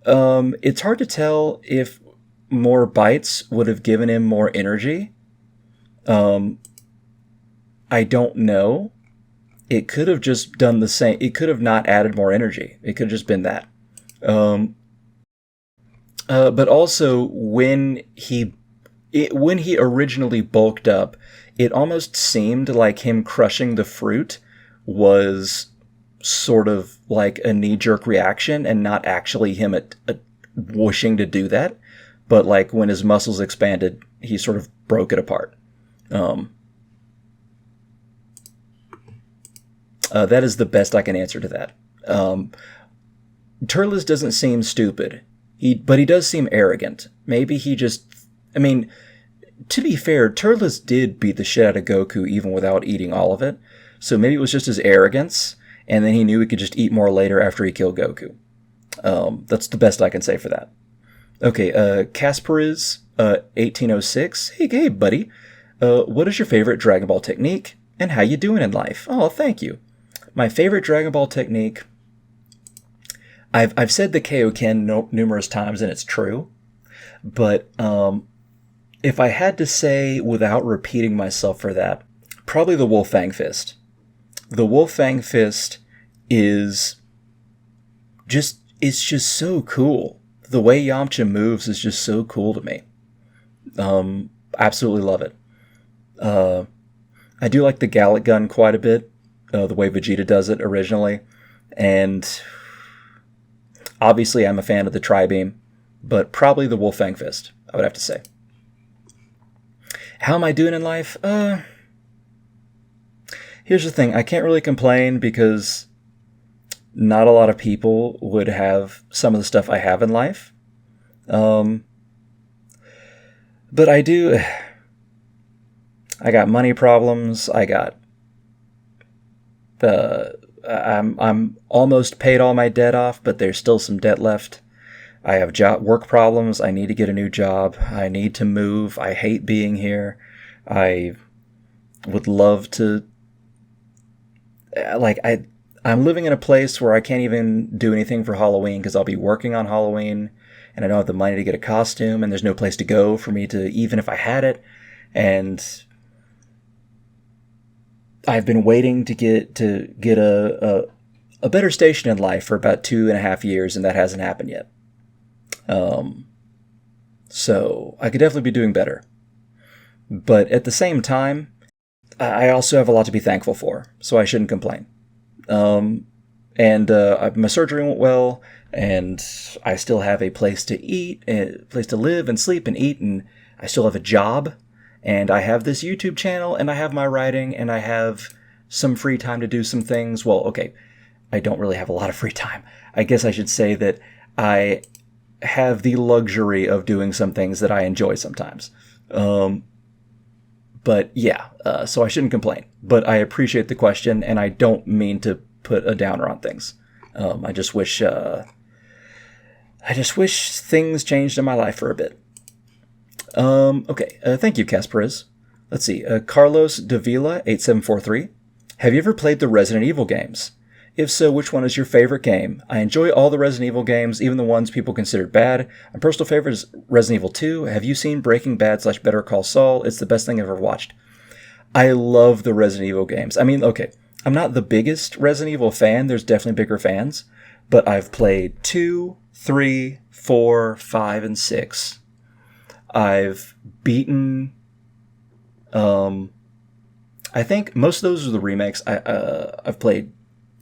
It's hard to tell if more bites would have given him more energy. I don't know. It could have just done the same. It could have not added more energy. It could have just been that. But also, when he originally bulked up, it almost seemed like him crushing the fruit was sort of like a knee-jerk reaction and not actually him wishing to do that. But like when his muscles expanded, he sort of broke it apart. That is the best I can answer to that. Turles doesn't seem stupid, but he does seem arrogant. Maybe he just... I mean, to be fair, Turles did beat the shit out of Goku even without eating all of it. So maybe it was just his arrogance, and then he knew he could just eat more later after he killed Goku. That's the best I can say for that. Okay, Casperiz, 1806. Hey, buddy. What is your favorite Dragon Ball technique, and how you doing in life? Oh, thank you. My favorite Dragon Ball technique... I've said the Kaioken numerous times, and it's true. But if I had to say, without repeating myself for that, probably the Wolfang Fist. The Wolfang Fist is just... It's just so cool. The way Yamcha moves is just so cool to me. Absolutely love it. I do like the Gallic Gun quite a bit. The way Vegeta does it originally. And obviously I'm a fan of the Tri-Beam, but probably the Wolfang Fist, I would have to say. How am I doing in life? Here's the thing. I can't really complain because not a lot of people would have some of the stuff I have in life. But I do... I got money problems. I got... I'm almost paid all my debt off, but there's still some debt left. I have work problems. I need to get a new job. I need to move. I hate being here. I would love to... I'm living in a place where I can't even do anything for Halloween because I'll be working on Halloween, and I don't have the money to get a costume, and there's no place to go for me to, even if I had it. And I've been waiting to get a better station in life for about 2.5 years, and that hasn't happened yet. So I could definitely be doing better. But at the same time, I also have a lot to be thankful for, so I shouldn't complain. My surgery went well, and I still have a place to eat, a place to live and sleep and eat, and I still have a job. And I have this YouTube channel, and I have my writing, and I have some free time to do some things. Well, okay, I don't really have a lot of free time. I guess I should say that I have the luxury of doing some things that I enjoy sometimes. But yeah, so I shouldn't complain. But I appreciate the question, and I don't mean to put a downer on things. I just wish things changed in my life for a bit. Okay, thank you, Casperiz. Let's see, Carlos Davila, 8743. Have you ever played the Resident Evil games? If so, which one is your favorite game? I enjoy all the Resident Evil games, even the ones people considered bad. My personal favorite is Resident Evil 2. Have you seen Breaking Bad / Better Call Saul? It's the best thing I've ever watched. I love the Resident Evil games. I mean, okay, I'm not the biggest Resident Evil fan. There's definitely bigger fans. But I've played 2, 3, 4, 5, and 6. I've beaten... I think most of those are the remakes. I've played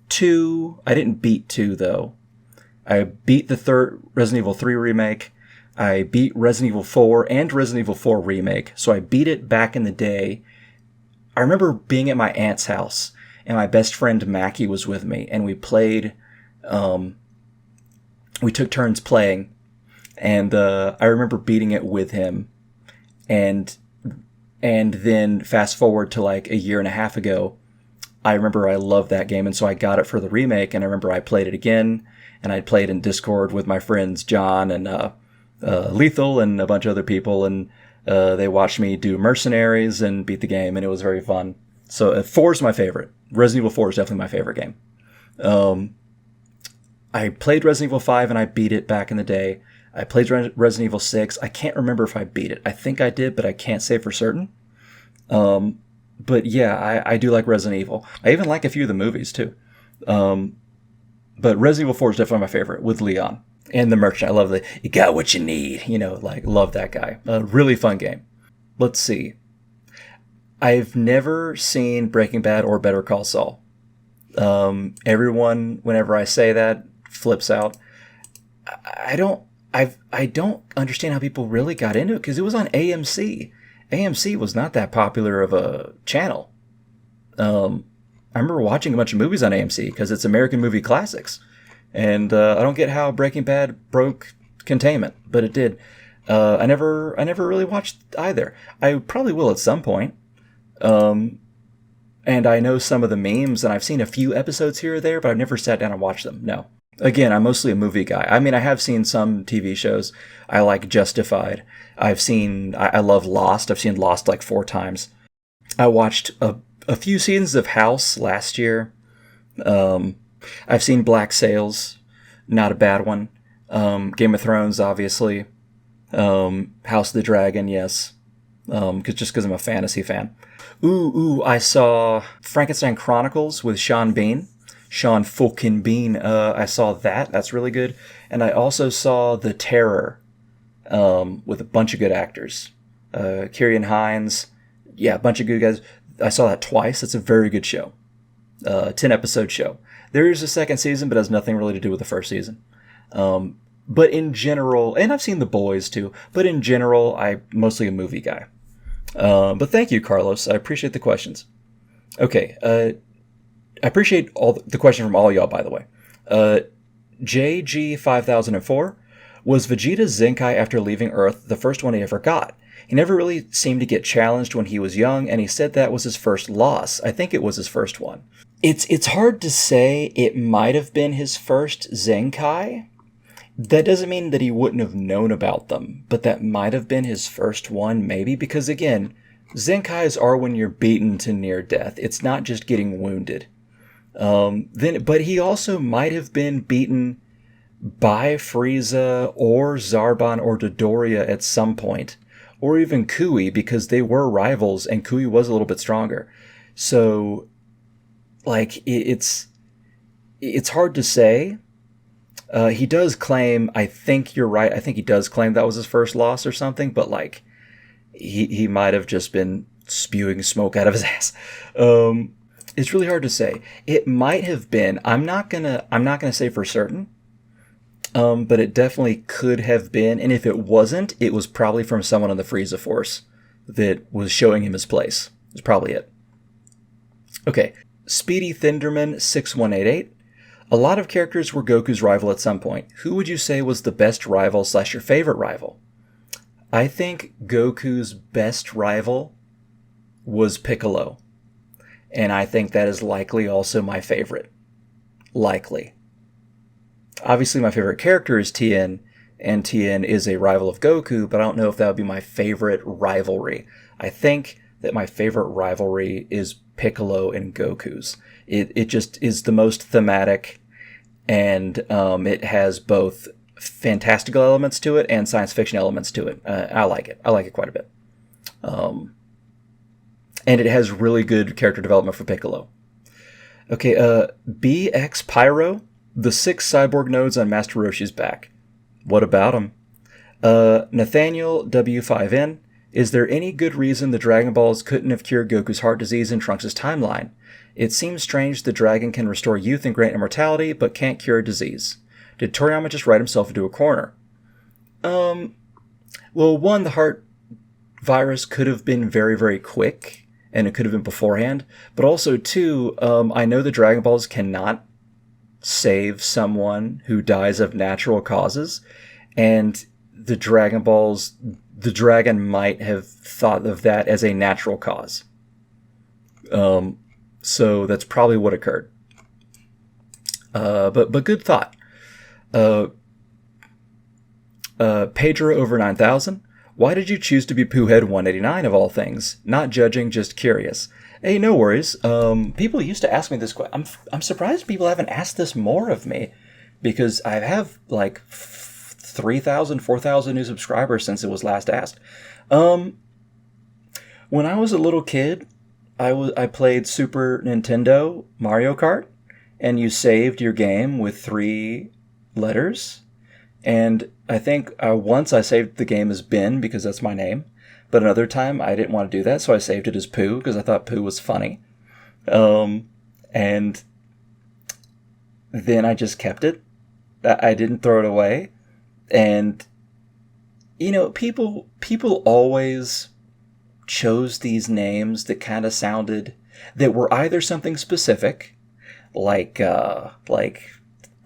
2. I didn't beat 2, though. I beat the third Resident Evil 3 remake. I beat Resident Evil 4 and Resident Evil 4 remake. So I beat it back in the day. I remember being at my aunt's house, and my best friend Mackie was with me, and we played... we took turns playing, and I remember beating it with him, and And then fast forward to like a year and a half ago, I remember I loved that game, and so I got it for the remake, and I remember I played it again, and I played in Discord with my friends John and Lethal and a bunch of other people, and they watched me do Mercenaries and beat the game, and it was very fun. So 4 is my favorite. Resident Evil 4 is definitely my favorite game. I played Resident Evil 5 and I beat it back in the day. I played Resident Evil 6. I can't remember if I beat it. I think I did, but I can't say for certain. But yeah, I do like Resident Evil. I even like a few of the movies too. But Resident Evil 4 is definitely my favorite with Leon. And the merchant. I love you got what you need. Love that guy. Really fun game. Let's see. I've never seen Breaking Bad or Better Call Saul. Everyone, whenever I say that, flips out. I don't understand how people really got into it, because it was on AMC. AMC was not that popular of a channel. I remember watching a bunch of movies on AMC because it's American Movie Classics. And I don't get how Breaking Bad broke containment, but it did. I never really watched either. I probably will at some point. And I know some of the memes, and I've seen a few episodes here or there, but I've never sat down and watched them. No. Again, I'm mostly a movie guy. I mean, I have seen some TV shows. I like Justified. I love Lost. I've seen Lost like 4 times. I watched a few seasons of House last year. I've seen Black Sails. Not a bad one. Game of Thrones, obviously. House of the Dragon, yes. Because I'm a fantasy fan. I saw Frankenstein Chronicles with Sean Bean. Sean fucking Bean. I saw that. That's really good. And I also saw The Terror with a bunch of good actors. Ciarán Hinds. Yeah, a bunch of good guys. I saw that twice. It's a very good show. 10-episode show. There is a second season, but has nothing really to do with the first season. But in general, and I've seen The Boys too, but in general, I'm mostly a movie guy. But thank you, Carlos. I appreciate the questions. Okay, I appreciate all the question from all y'all, by the way. JG5004, was Vegeta Zenkai after leaving Earth the first one he ever got? He never really seemed to get challenged when he was young, and he said that was his first loss. I think it was his first one. It's hard to say. It might have been his first Zenkai. That doesn't mean that he wouldn't have known about them, but that might have been his first one, maybe, because again, Zenkais are when you're beaten to near death. It's not just getting wounded. But he also might have been beaten by Frieza or Zarbon or Dodoria at some point, or even Kui, because they were rivals and Kui was a little bit stronger. So, like, it's hard to say. He does claim, I think you're right, I think he does claim that was his first loss or something, but like, he might have just been spewing smoke out of his ass. It's really hard to say. It might have been. I'm not gonna say for certain. But it definitely could have been. And if it wasn't, it was probably from someone on the Frieza Force that was showing him his place. That's probably it. Okay. Speedy Thinderman 6188. A lot of characters were Goku's rival at some point. Who would you say was the best rival / your favorite rival? I think Goku's best rival was Piccolo. And I think that is likely also my favorite. Likely. Obviously, my favorite character is Tien, and Tien is a rival of Goku, but I don't know if that would be my favorite rivalry. I think that my favorite rivalry is Piccolo and Goku's. It just is the most thematic, and it has both fantastical elements to it and science fiction elements to it. I like it. I like it quite a bit. And it has really good character development for Piccolo. Okay, BX Pyro, the 6 cyborg nodes on Master Roshi's back. What about him? Nathaniel W5N, is there any good reason the Dragon Balls couldn't have cured Goku's heart disease in Trunks' timeline? It seems strange the dragon can restore youth and grant immortality, but can't cure a disease. Did Toriyama just write himself into a corner? Well, one, the heart virus could have been very, very quick, and it could have been beforehand. But also, two, I know the Dragon Balls cannot save someone who dies of natural causes, and the Dragon Balls, the dragon might have thought of that as a natural cause. So that's probably what occurred. But good thought. Pedro over 9,000. Why did you choose to be POOHEAD189 of all things? Not judging, just curious. Hey, no worries. People used to ask me this question. I'm surprised people haven't asked this more of me, because I have like 3,000, 4,000 new subscribers since it was last asked. When I was a little kid, I played Super Nintendo Mario Kart, and you saved your game with 3 letters. And I think once I saved the game as Ben because that's my name, but another time I didn't want to do that, so I saved it as Pooh because I thought Pooh was funny. And then I just kept it. I didn't throw it away. And, you know, people always chose these names that kind of sounded, that were either something specific, like I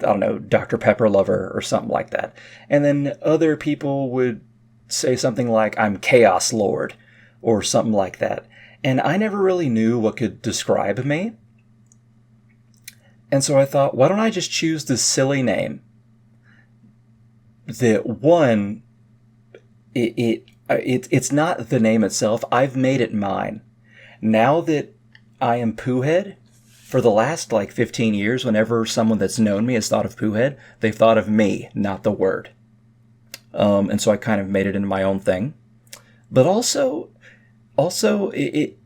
don't know, Dr. Pepper Lover or something like that. And then other people would say something like, I'm Chaos Lord, or something like that. And I never really knew what could describe me. And so I thought, why don't I just choose this silly name that, one, it's not the name itself. I've made it mine. Now that I am Poohead, for the last 15 years, whenever someone that's known me has thought of Poohead, they've thought of me, not the word. And so I kind of made it into my own thing. But also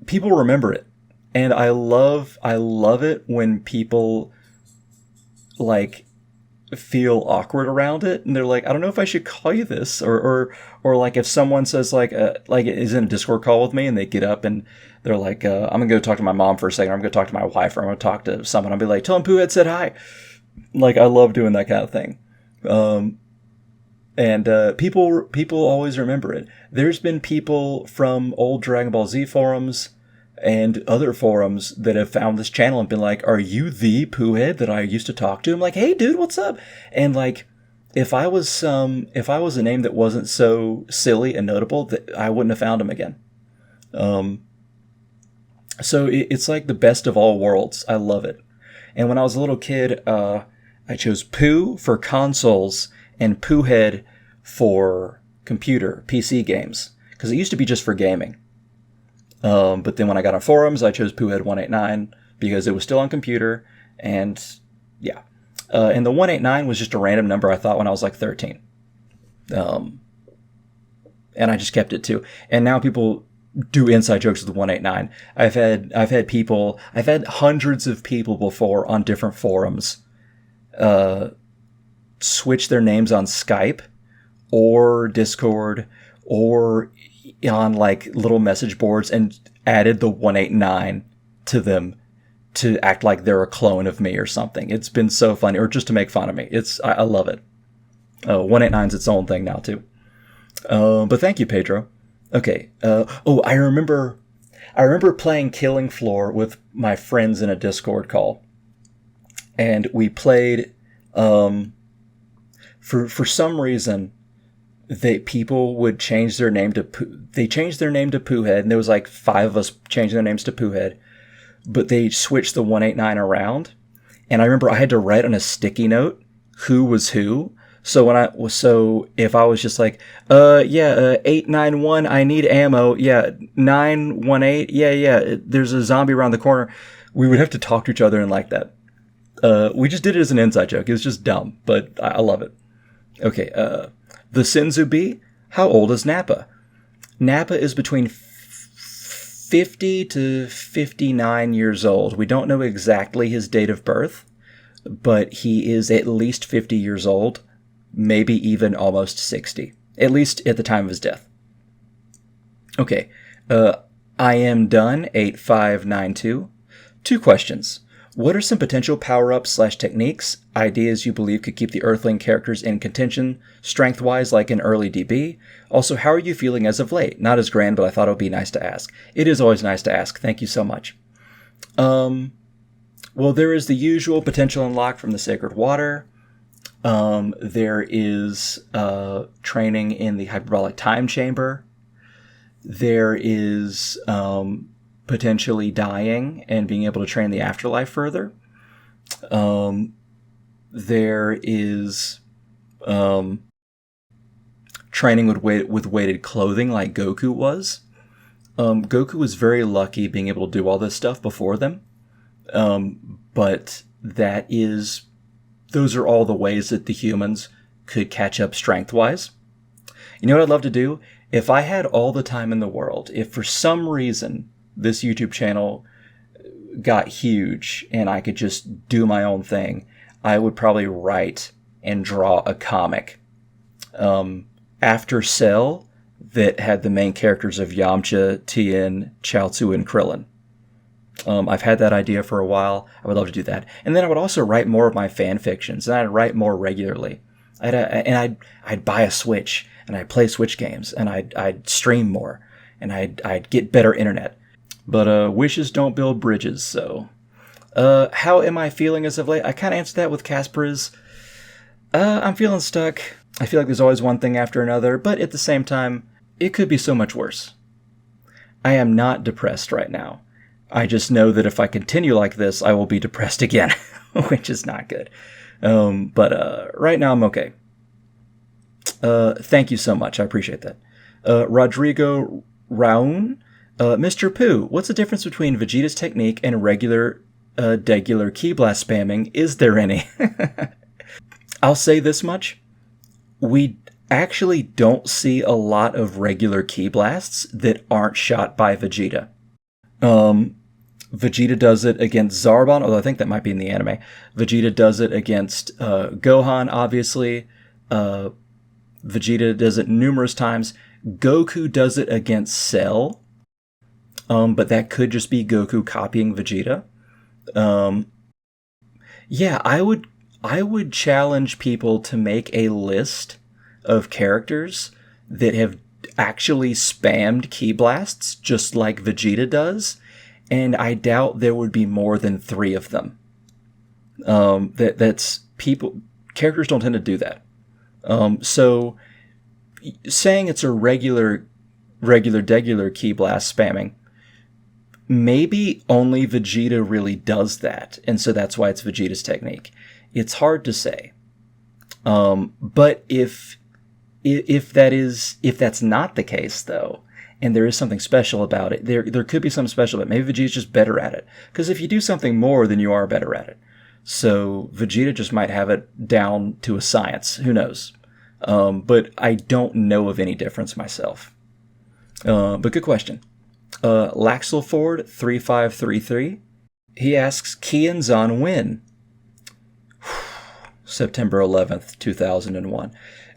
people remember it. And I love it when people feel awkward around it, and they're like, I don't know if I should call you this, or if someone says is in a Discord call with me, and they get up and they're like, I'm gonna go talk to my mom for a second, or I'm gonna talk to my wife, or I'm gonna talk to someone, I'll be like, tell them Poohead said hi. I love doing that kind of thing. And people always remember it. There's been people from old Dragon Ball Z forums and other forums that have found this channel and been like, are you the Poohead that I used to talk to? I'm like, hey dude, what's up? And if I was a name that wasn't so silly and notable, that I wouldn't have found him again. So it's like the best of all worlds. I love it. And when I was a little kid, I chose Pooh for consoles and Poohead for computer, PC games, because it used to be just for gaming. But then when I got on forums, I chose POOHEAD189 because it was still on computer, and yeah. And the 189 was just a random number I thought when I was 13. And I just kept it too. And now people do inside jokes with the 189. I've had hundreds of people before on different forums switch their names on Skype or Discord or on little message boards and added the 189 to them to act like they're a clone of me or something. It's been so funny, or just to make fun of me. I love it. 189's its own thing now too. But thank you, Pedro. Okay. I remember playing Killing Floor with my friends in a Discord call, and we played. For some reason, people would change their name to they changed their name to Poohead, and there was 5 of us changing their names to Poohead, but they switched the 189 around, and I remember I had to write on a sticky note who was who. So if I was just 891, I need ammo. Yeah, 918. Yeah. There's a zombie around the corner. We would have to talk to each other and like that. We just did it as an inside joke. It was just dumb, but I love it. Okay, the Senzu Bee. How old is Nappa? Nappa is between 50 to 59 years old. We don't know exactly his date of birth, but he is at least 50 years old, maybe even almost 60, at least at the time of his death. Okay, I am done, 8592. 2 questions. What are some potential power-ups / techniques, ideas you believe could keep the Earthling characters in contention, strength-wise, like in early DB? Also, how are you feeling as of late? Not as grand, but I thought it would be nice to ask. It is always nice to ask. Thank you so much. Well, there is the usual potential unlock from the Sacred Water. There is training in the hyperbolic time chamber. There is potentially dying and being able to train the afterlife further. There is training with weighted clothing like Goku was. Goku was very lucky being able to do all this stuff before them. But those are all the ways that the humans could catch up strength-wise. You know what I'd love to do? If I had all the time in the world, if for some reason this YouTube channel got huge and I could just do my own thing, I would probably write and draw a comic after Cell that had the main characters of Yamcha, Tien, Chaozu, and Krillin. I've had that idea for a while. I would love to do that. And then I would also write more of my fan fictions, and I'd write more regularly. I'd buy a Switch, and I'd play Switch games, and I'd stream more, and I'd get better internet. But wishes don't build bridges, so... how am I feeling as of late? I kind of answered that with Casper's. I'm feeling stuck. I feel like there's always one thing after another, but at the same time, it could be so much worse. I am not depressed right now. I just know that if I continue like this, I will be depressed again, which is not good. But right now I'm okay. Thank you so much. I appreciate that. Rodrigo Raun, Mr. Pooh, what's the difference between Vegeta's technique and regular ki blast spamming? Is there any? I'll say this much. We actually don't see a lot of regular ki blasts that aren't shot by Vegeta. Vegeta does it against Zarbon, although I think that might be in the anime. Vegeta does it against Gohan, obviously. Vegeta does it numerous times. Goku does it against Cell. But that could just be Goku copying Vegeta. Yeah, I would challenge people to make a list of characters that have actually spammed ki blasts just like Vegeta does, and I doubt there would be more than 3 of them. Characters don't tend to do that. So saying it's a regular ki blast spamming, maybe only Vegeta really does that, and so that's why it's Vegeta's technique. It's hard to say. But if that's not the case, though, and there is something special about it, there could be something special about it. Maybe Vegeta's just better at it. Because if you do something more, then you are better at it. So Vegeta just might have it down to a science. Who knows? But I don't know of any difference myself. But good question. Laxelford 3533. He asks, Ki and Zahn win. September 11th, 2001.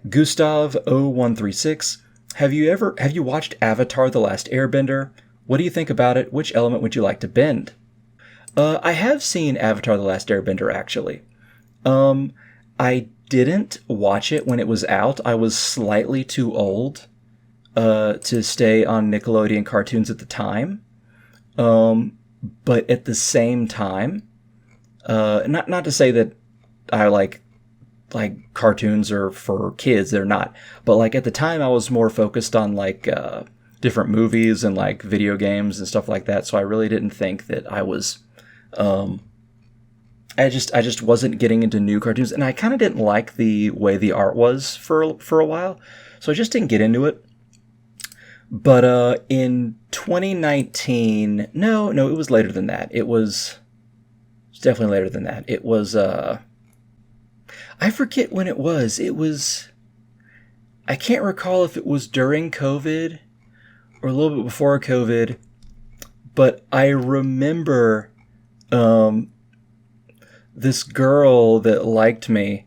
Gustav 0136. Have you watched Avatar: The Last Airbender? What do you think about it? Which element would you like to bend? I have seen Avatar: The Last Airbender, actually. I didn't watch it when it was out. I was slightly too old to stay on Nickelodeon cartoons at the time. But at the same time, not to say that I like cartoons are for kids, they're not. But like at the time I was more focused on like different movies and like video games and stuff like that. So I really didn't think that I was I just wasn't getting into new cartoons, and I kind of didn't like the way the art was for a while. So I just didn't get into it. But in 2019, no, it was later than that. It was definitely later than that. It was I forget when it was. I can't recall if it was during COVID or a little bit before COVID, but I remember this girl that liked me.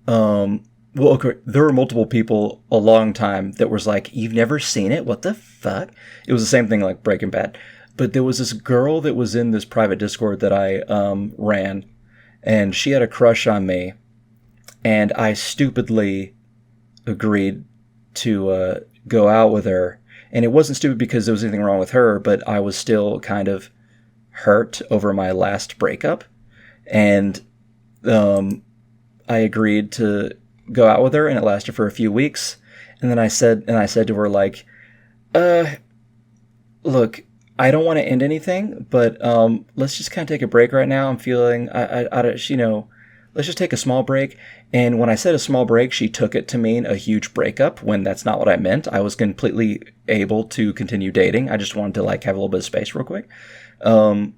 Well, okay, there were multiple people a long time that was like, you've never seen it? What the fuck? It was the same thing like Breaking Bad. But there was this girl that was in this private Discord that I ran, and she had a crush on me, and I stupidly agreed to go out with her. And it wasn't stupid because there was anything wrong with her, but I was still kind of hurt over my last breakup. And I agreed to go out with her, and it lasted for a few weeks. And then I said to her, like, look, I don't want to end anything, but let's just kind of take a break right now. I'm feeling, let's just take a small break. And when I said a small break, she took it to mean a huge breakup, when that's not what I meant. I was completely able to continue dating. I just wanted to like have a little bit of space real quick. And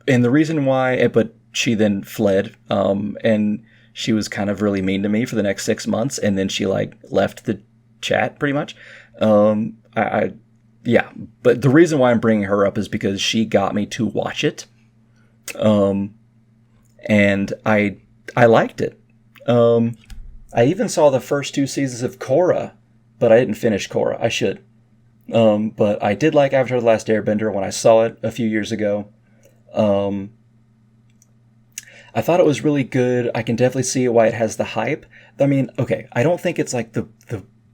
the reason why, but she then fled, and she was kind of really mean to me for the next 6 months, and then she like left the chat pretty much. Yeah, but the reason why I'm bringing her up is because she got me to watch it, and I liked it. I even saw the first 2 seasons of Korra, but I didn't finish Korra. I should. But I did like Avatar: The Last Airbender when I saw it a few years ago. I thought it was really good. I can definitely see why it has the hype. I mean, okay, I don't think it's like the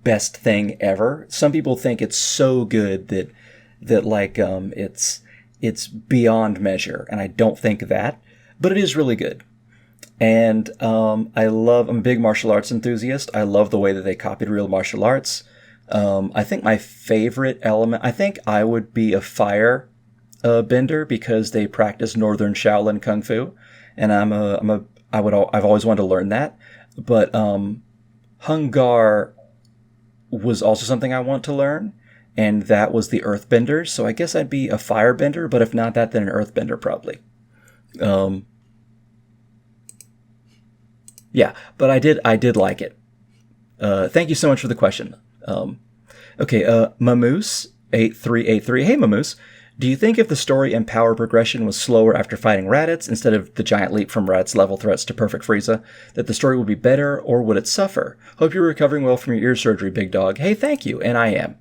best thing ever. Some people think it's so good that like it's beyond measure, and I don't think that, but it is really good. And I'm a big martial arts enthusiast. I love the way that they copied real martial arts. I think my favorite element, I think I would be a fire bender, because they practice Northern Shaolin Kung Fu, and I've always wanted to learn that. But Hungar was also something I want to learn, and that was the Earthbender. So I guess I'd be a firebender, but if not that, then an Earthbender probably. Yeah, but I did like it. Thank you so much for the question. Okay, Mamoose8383. Hey, Mamoose. Do you think if the story and power progression was slower after fighting Raditz, instead of the giant leap from Raditz level threats to perfect Frieza, that the story would be better, or would it suffer? Hope you're recovering well from your ear surgery, big dog. Hey, thank you, and I am.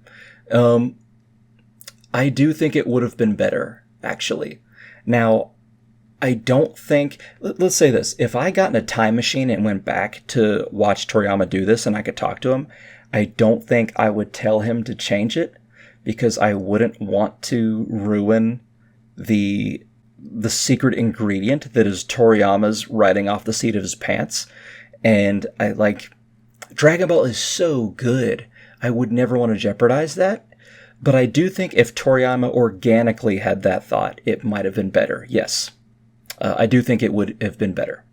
I do think it would have been better, actually. Now, I don't think... Let's say this. If I got in a time machine and went back to watch Toriyama do this and I could talk to him, I don't think I would tell him to change it, because I wouldn't want to ruin the secret ingredient that is Toriyama's riding off the seat of his pants. And I like... Dragon Ball is so good. I would never want to jeopardize that. But I do think if Toriyama organically had that thought, it might have been better. Yes. I do think it would have been better.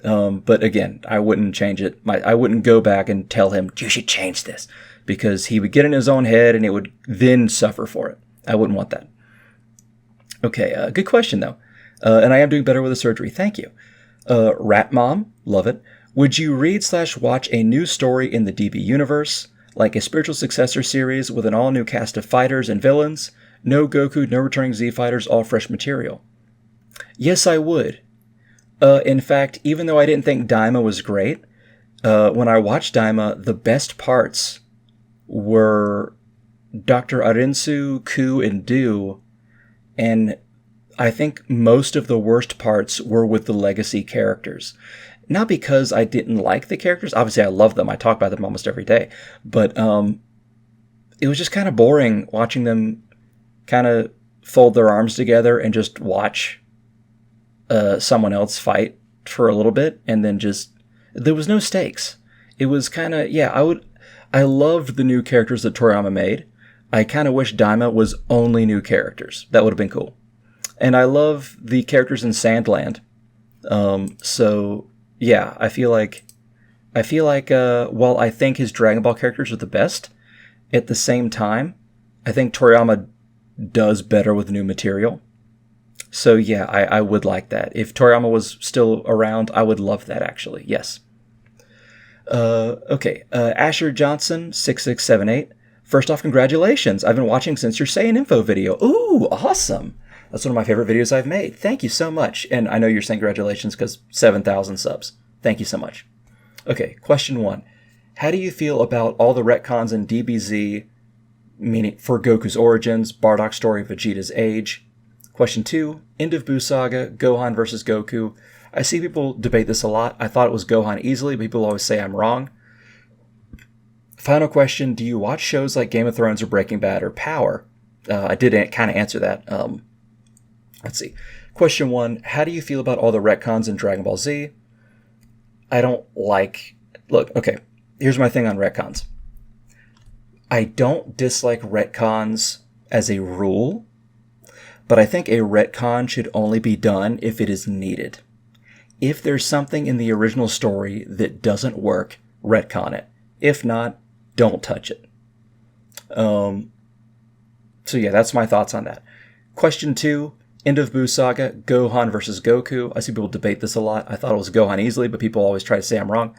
But again, I wouldn't change it. I wouldn't go back and tell him, you should change this, because he would get in his own head and it would then suffer for it. I wouldn't want that. Okay, good question, though. And I am doing better with the surgery. Thank you. Rat Mom, love it. Would you read/watch a new story in the DB universe, like a spiritual successor series with an all-new cast of fighters and villains? No Goku, no returning Z fighters, all fresh material. Yes, I would. In fact, even though I didn't think Daima was great, when I watched Daima, the best parts were Dr. Arinsu, Ku, and Du, and I think most of the worst parts were with the legacy characters. Not because I didn't like the characters. Obviously, I love them. I talk about them almost every day. But it was just kind of boring watching them kind of fold their arms together and just watch someone else fight for a little bit, and then just... There was no stakes. It was kind of... Yeah, I loved the new characters that Toriyama made. I kind of wish Daima was only new characters. That would have been cool. And I love the characters in Sandland. So... Yeah, I feel like while I think his Dragon Ball characters are the best, at the same time, I think Toriyama does better with new material. So yeah, I would like that. If Toriyama was still around, I would love that, actually. Yes. Okay. Asher Johnson 6678. First off, congratulations. I've been watching since your Saiyan Info video. Ooh, awesome. That's one of my favorite videos I've made. Thank you so much. And I know you're saying congratulations because 7,000 subs. Thank you so much. Okay, question 1. How do you feel about all the retcons in DBZ, meaning for Goku's origins, Bardock's story, Vegeta's age? Question 2. End of Buu Saga, Gohan versus Goku. I see people debate this a lot. I thought it was Gohan easily, but people always say I'm wrong. Final question. Do you watch shows like Game of Thrones or Breaking Bad or Power? I did kind of answer that. Let's see. Question 1, how do you feel about all the retcons in Dragon Ball Z? I don't like... Look, okay, here's my thing on retcons. I don't dislike retcons as a rule, but I think a retcon should only be done if it is needed. If there's something in the original story that doesn't work, retcon it. If not, don't touch it. So yeah, that's my thoughts on that. Question 2, End of Buu Saga, Gohan versus Goku. I see people debate this a lot. I thought it was Gohan easily, but people always try to say I'm wrong.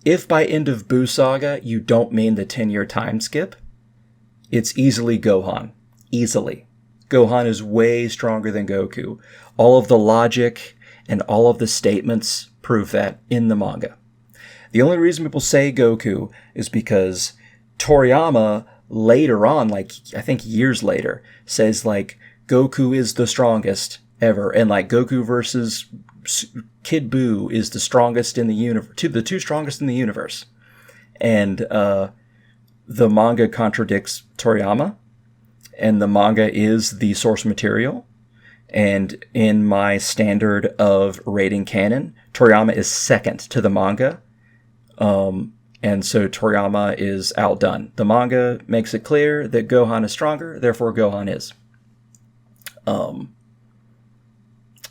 If by End of Buu Saga you don't mean the 10-year time skip, it's easily Gohan. Easily. Gohan is way stronger than Goku. All of the logic and all of the statements prove that in the manga. The only reason people say Goku is because Toriyama later on, like I think years later, says like Goku is the strongest ever, and like Goku versus Kid Buu is the strongest in the universe, the two strongest in the universe, and the manga contradicts Toriyama, and the manga is the source material. And in my standard of rating canon, Toriyama is second to the manga. And so Toriyama is outdone. The manga makes it clear that Gohan is stronger, therefore Gohan is.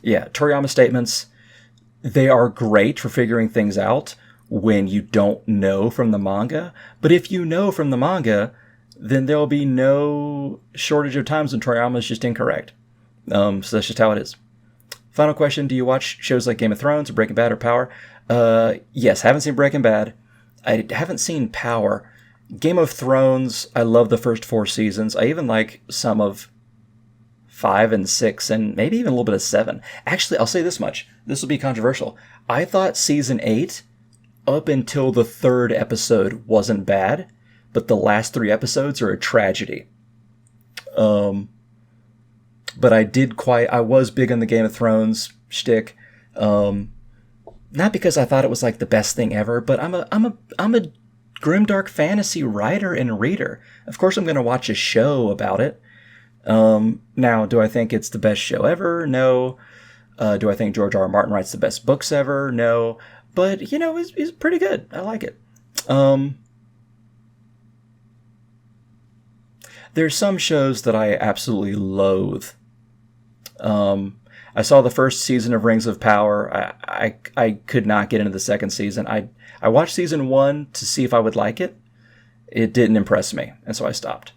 Yeah, Toriyama statements, they are great for figuring things out when you don't know from the manga. But if you know from the manga, then there'll be no shortage of times when Toriyama is just incorrect. So that's just how it is. Final question, do you watch shows like Game of Thrones or Breaking Bad or Power? Yes, haven't seen Breaking Bad. I haven't seen Power. Game of Thrones, I love the first 4 seasons. I even like some of 5 and 6 and maybe even a little bit of 7. Actually, I'll say this much. This will be controversial. I thought season 8, up until the 3rd episode, wasn't bad, but the last 3 episodes are a tragedy. But I was big on the Game of Thrones shtick. Not because I thought it was like the best thing ever, but I'm a grimdark fantasy writer and reader. Of course I'm going to watch a show about it. Now, do I think it's the best show ever? No. Do I think George R. R. Martin writes the best books ever? No. But, he's pretty good. I like it. There's some shows that I absolutely loathe. I saw the first season of Rings of Power. I could not get into the second season. I watched season 1 to see if I would like it. It didn't impress me, and so I stopped.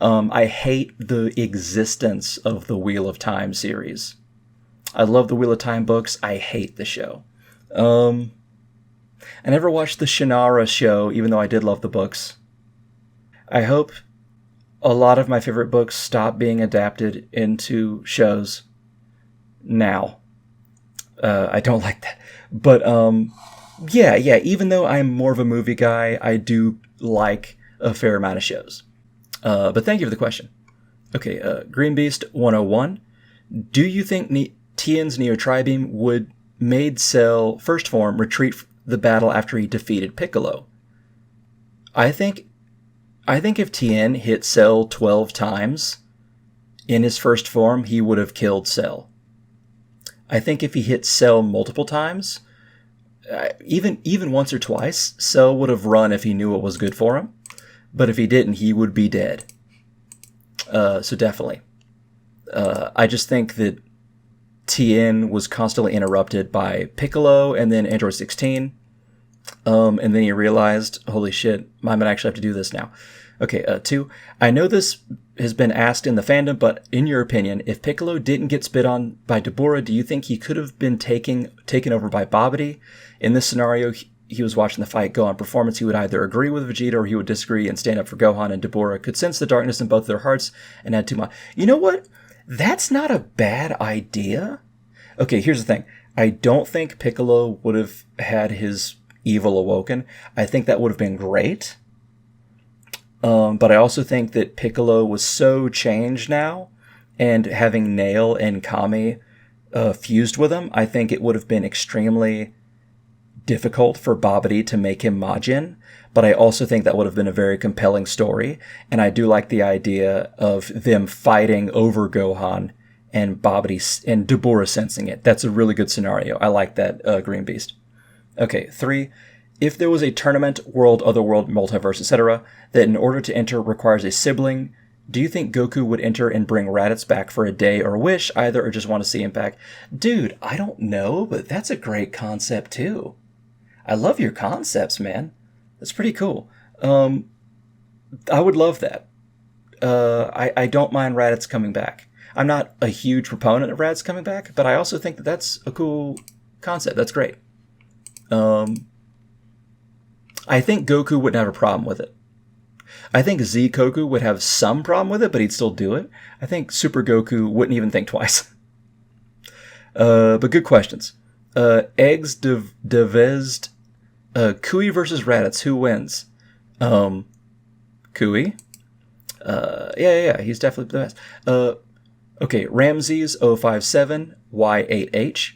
I hate the existence of the Wheel of Time series. I love the Wheel of Time books. I hate the show. I never watched the Shannara show, even though I did love the books. I hope a lot of my favorite books stop being adapted into shows now. I don't like that. But, yeah, even though I'm more of a movie guy, I do like a fair amount of shows. But thank you for the question. Okay, Green Beast 101. Do you think Tien's Neo Tri-Beam would made Cell first form retreat the battle after he defeated Piccolo? I think if Tien hit Cell 12 times in his first form, he would have killed Cell. I think if he hit Cell multiple times, even once or twice, Cell would have run if he knew what was good for him. But if he didn't, he would be dead. So definitely. I just think that Tien was constantly interrupted by Piccolo and then Android 16. And then he realized, holy shit, I might actually have to do this now. Okay, 2. I know this has been asked in the fandom, but in your opinion, if Piccolo didn't get spit on by Dabura, do you think he could have been taken over by Babidi? In this scenario, he was watching the fight go on performance. He would either agree with Vegeta or he would disagree and stand up for Gohan, and Dabura could sense the darkness in both their hearts and add too much. You know what? That's not a bad idea. Okay, here's the thing. I don't think Piccolo would have had his evil awoken. I think that would have been great. But I also think that Piccolo was so changed now, and having Nail and Kami fused with him, I think it would have been extremely difficult for Babidi to make him Majin. But I also think that would have been a very compelling story, and I do like the idea of them fighting over Gohan and and Deborah sensing it. That's a really good scenario. I like that, Green Beast. Okay, 3. If there was a tournament, world, otherworld, multiverse, etc., that in order to enter requires a sibling, do you think Goku would enter and bring Raditz back for a day or a wish, either, or just want to see him back? Dude, I don't know, but that's a great concept too. I love your concepts, man. That's pretty cool. I would love that. I don't mind Raditz coming back. I'm not a huge proponent of Raditz coming back, but I also think that that's a cool concept. That's great. I think Goku wouldn't have a problem with it. I think Z Goku would have some problem with it, but he'd still do it. I think Super Goku wouldn't even think twice. But good questions. Eggs devised. Kui versus Raditz. Who wins? Kui. Yeah. He's definitely the best. Okay, Ramses 057 Y8H.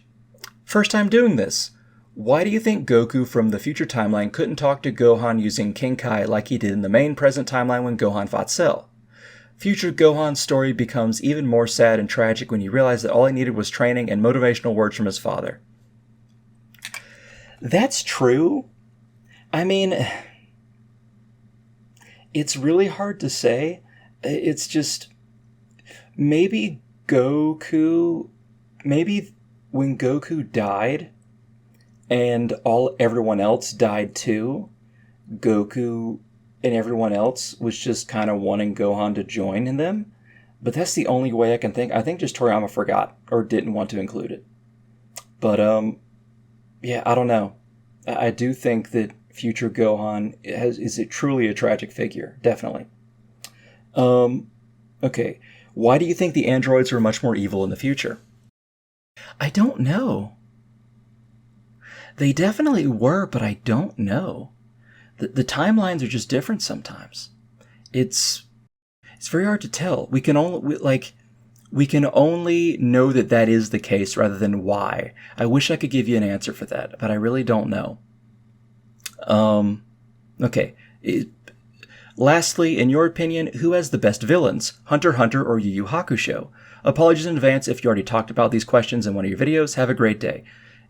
First time doing this. Why do you think Goku from the future timeline couldn't talk to Gohan using Kenkai like he did in the main present timeline when Gohan fought Cell? Future Gohan's story becomes even more sad and tragic when you realize that all he needed was training and motivational words from his father. That's true. I mean, it's really hard to say. It's just, maybe when Goku died, and everyone else died too, Goku and everyone else was just kind of wanting Gohan to join in them. But that's the only way I can think. I think just Toriyama forgot or didn't want to include it. But yeah, I don't know. I do think that future Gohan is truly a tragic figure, definitely. Okay, why do you think the androids are much more evil in the future? I don't know. They definitely were, but I don't know. The timelines are just different sometimes. It's very hard to tell. We can only know that is the case rather than why. I wish I could give you an answer for that, but I really don't know. Okay. Lastly, in your opinion, who has the best villains, Hunter x Hunter or Yu Yu Hakusho? Apologies in advance if you already talked about these questions in one of your videos. Have a great day.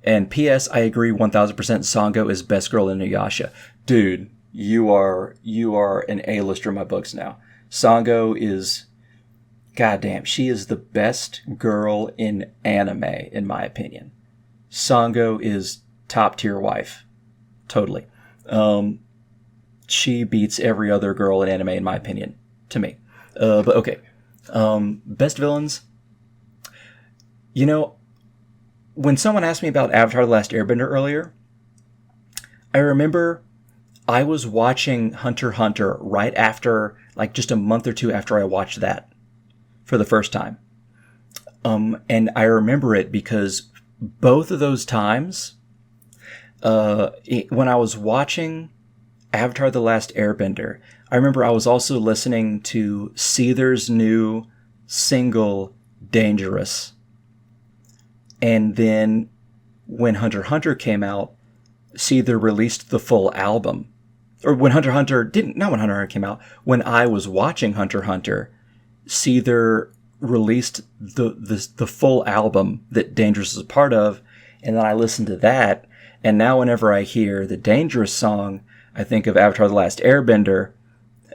And P.S. I agree 1000% Sango is best girl in Inuyasha. Dude, you are an A-lister in my books now. Sango is, goddamn, she is the best girl in anime, in my opinion. Sango is top tier wife. Totally. She beats every other girl in anime, in my opinion, to me. But okay. Best villains. You know, when someone asked me about Avatar The Last Airbender earlier, I remember I was watching Hunter x Hunter right after, like just a month or two after I watched that for the first time. And I remember it because both of those times, when I was watching Avatar The Last Airbender, I remember I was also listening to Seether's new single, Dangerous. And then when Hunter x Hunter came out, Seether released the full album. Or when Hunter x Hunter not when Hunter x Hunter came out, when I was watching Hunter x Hunter, Seether released the full album that Dangerous is a part of, and then I listened to that, and now whenever I hear the Dangerous song, I think of Avatar The Last Airbender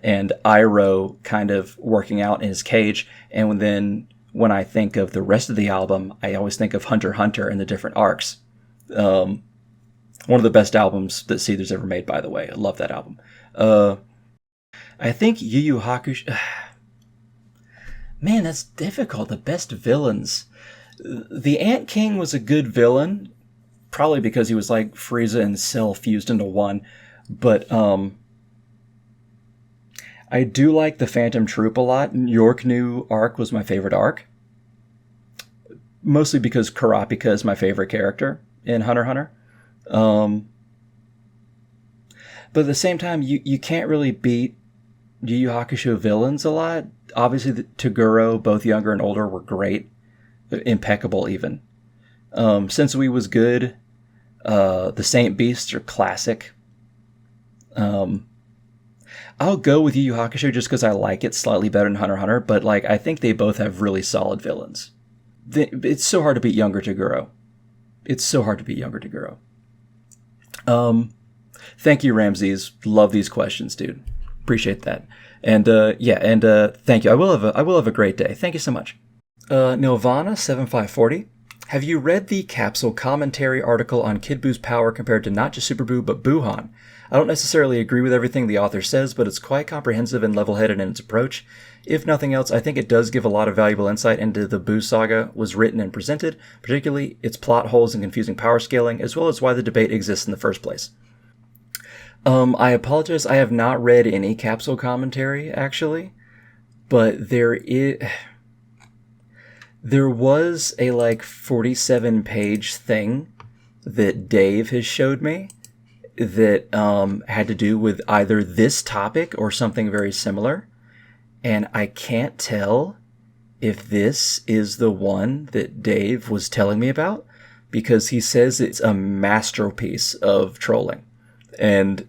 and Iroh kind of working out in his cage, and then when I think of the rest of the album, I always think of Hunter x Hunter and the different arcs. One of the best albums that Seether's ever made, by the way. I love that album. I think Yu Yu Hakusho... Man, that's difficult. The best villains. The Ant King was a good villain, probably because he was like Frieza and Cell fused into one. But I do like the Phantom Troop a lot. York New arc was my favorite arc. Mostly because Kurapika is my favorite character in Hunter x Hunter. But at the same time, you can't really beat Yu Yu Hakusho villains a lot. Obviously, the Toguro, both younger and older, were great. Impeccable, even. Sensui was good. The Saint Beasts are classic. I'll go with Yu Yu Hakusho just because I like it slightly better than Hunter x Hunter, but like I think they both have really solid villains. it's so hard to beat younger Toguro. It's so hard to beat younger Toguro. Thank you, Ramses. Love these questions, dude. Appreciate that. And thank you. I will have a great day. Thank you so much. Nilvana7540. Have you read the capsule commentary article on Kid Boo's power compared to not just Super Boo, but Boohan? I don't necessarily agree with everything the author says, but it's quite comprehensive and level-headed in its approach. If nothing else, I think it does give a lot of valuable insight into the Boo saga was written and presented, particularly its plot holes and confusing power scaling, as well as why the debate exists in the first place. I apologize, I have not read any capsule commentary, actually, but there was a 47-page thing that Dave has showed me that had to do with either this topic or something very similar, and I can't tell if this is the one that Dave was telling me about, because he says it's a masterpiece of trolling, and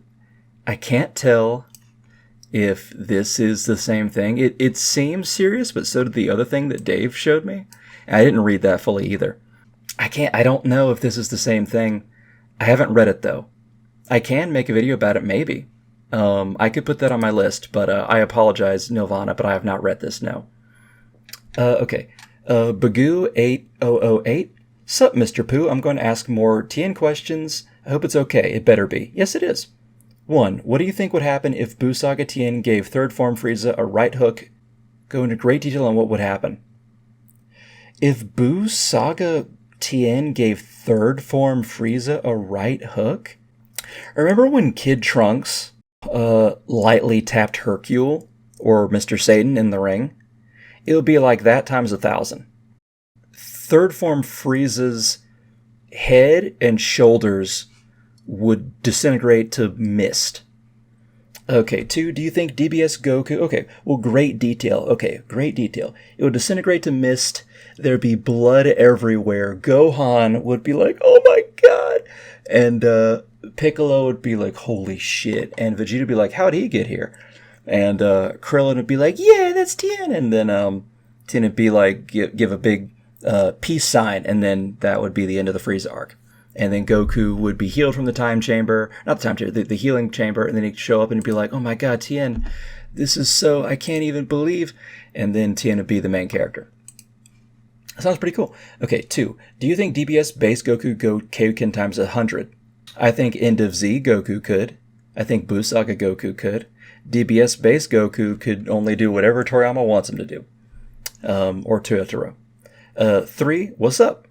I can't tell if this is the same thing. It seems serious, but so did the other thing that Dave showed me. I didn't read that fully either. I don't know if this is the same thing. I haven't read it though. I can make a video about it maybe. I could put that on my list, but I apologize, Nilvana, but I have not read this, no. Okay. Bagoo8008. Sup, Mr. Pooh? I'm going to ask more TN questions. I hope it's okay. It better be. Yes, it is. 1. What do you think would happen if Boo Saga Tien gave third form Frieza a right hook? Go into great detail on what would happen. If Boo Saga Tien gave third form Frieza a right hook? Remember when Kid Trunks lightly tapped Hercule or Mr. Satan in the ring? It would be like that times 1,000. Third form Frieza's head and shoulders would disintegrate to mist. Okay, 2, do you think DBS Goku... Okay, well, great detail. Okay, great detail. It would disintegrate to mist. There'd be blood everywhere. Gohan would be like, oh my god! And Piccolo would be like, holy shit. And Vegeta would be like, how'd he get here? And Krillin would be like, yeah, that's Tien. And then Tien would be like, give a big peace sign. And then that would be the end of the Frieza arc. And then Goku would be healed from the time chamber, not the time chamber, the healing chamber, and then he'd show up and he'd be like, oh my god, Tien, this is so, I can't even believe. And then Tien would be the main character. Sounds pretty cool. Okay, 2, do you think DBS base Goku go Kaioken times 100? I think End of Z Goku could. I think Boo Saga Goku could. DBS base Goku could only do whatever Toriyama wants him to do. Or Toyotaro. 3, what's up?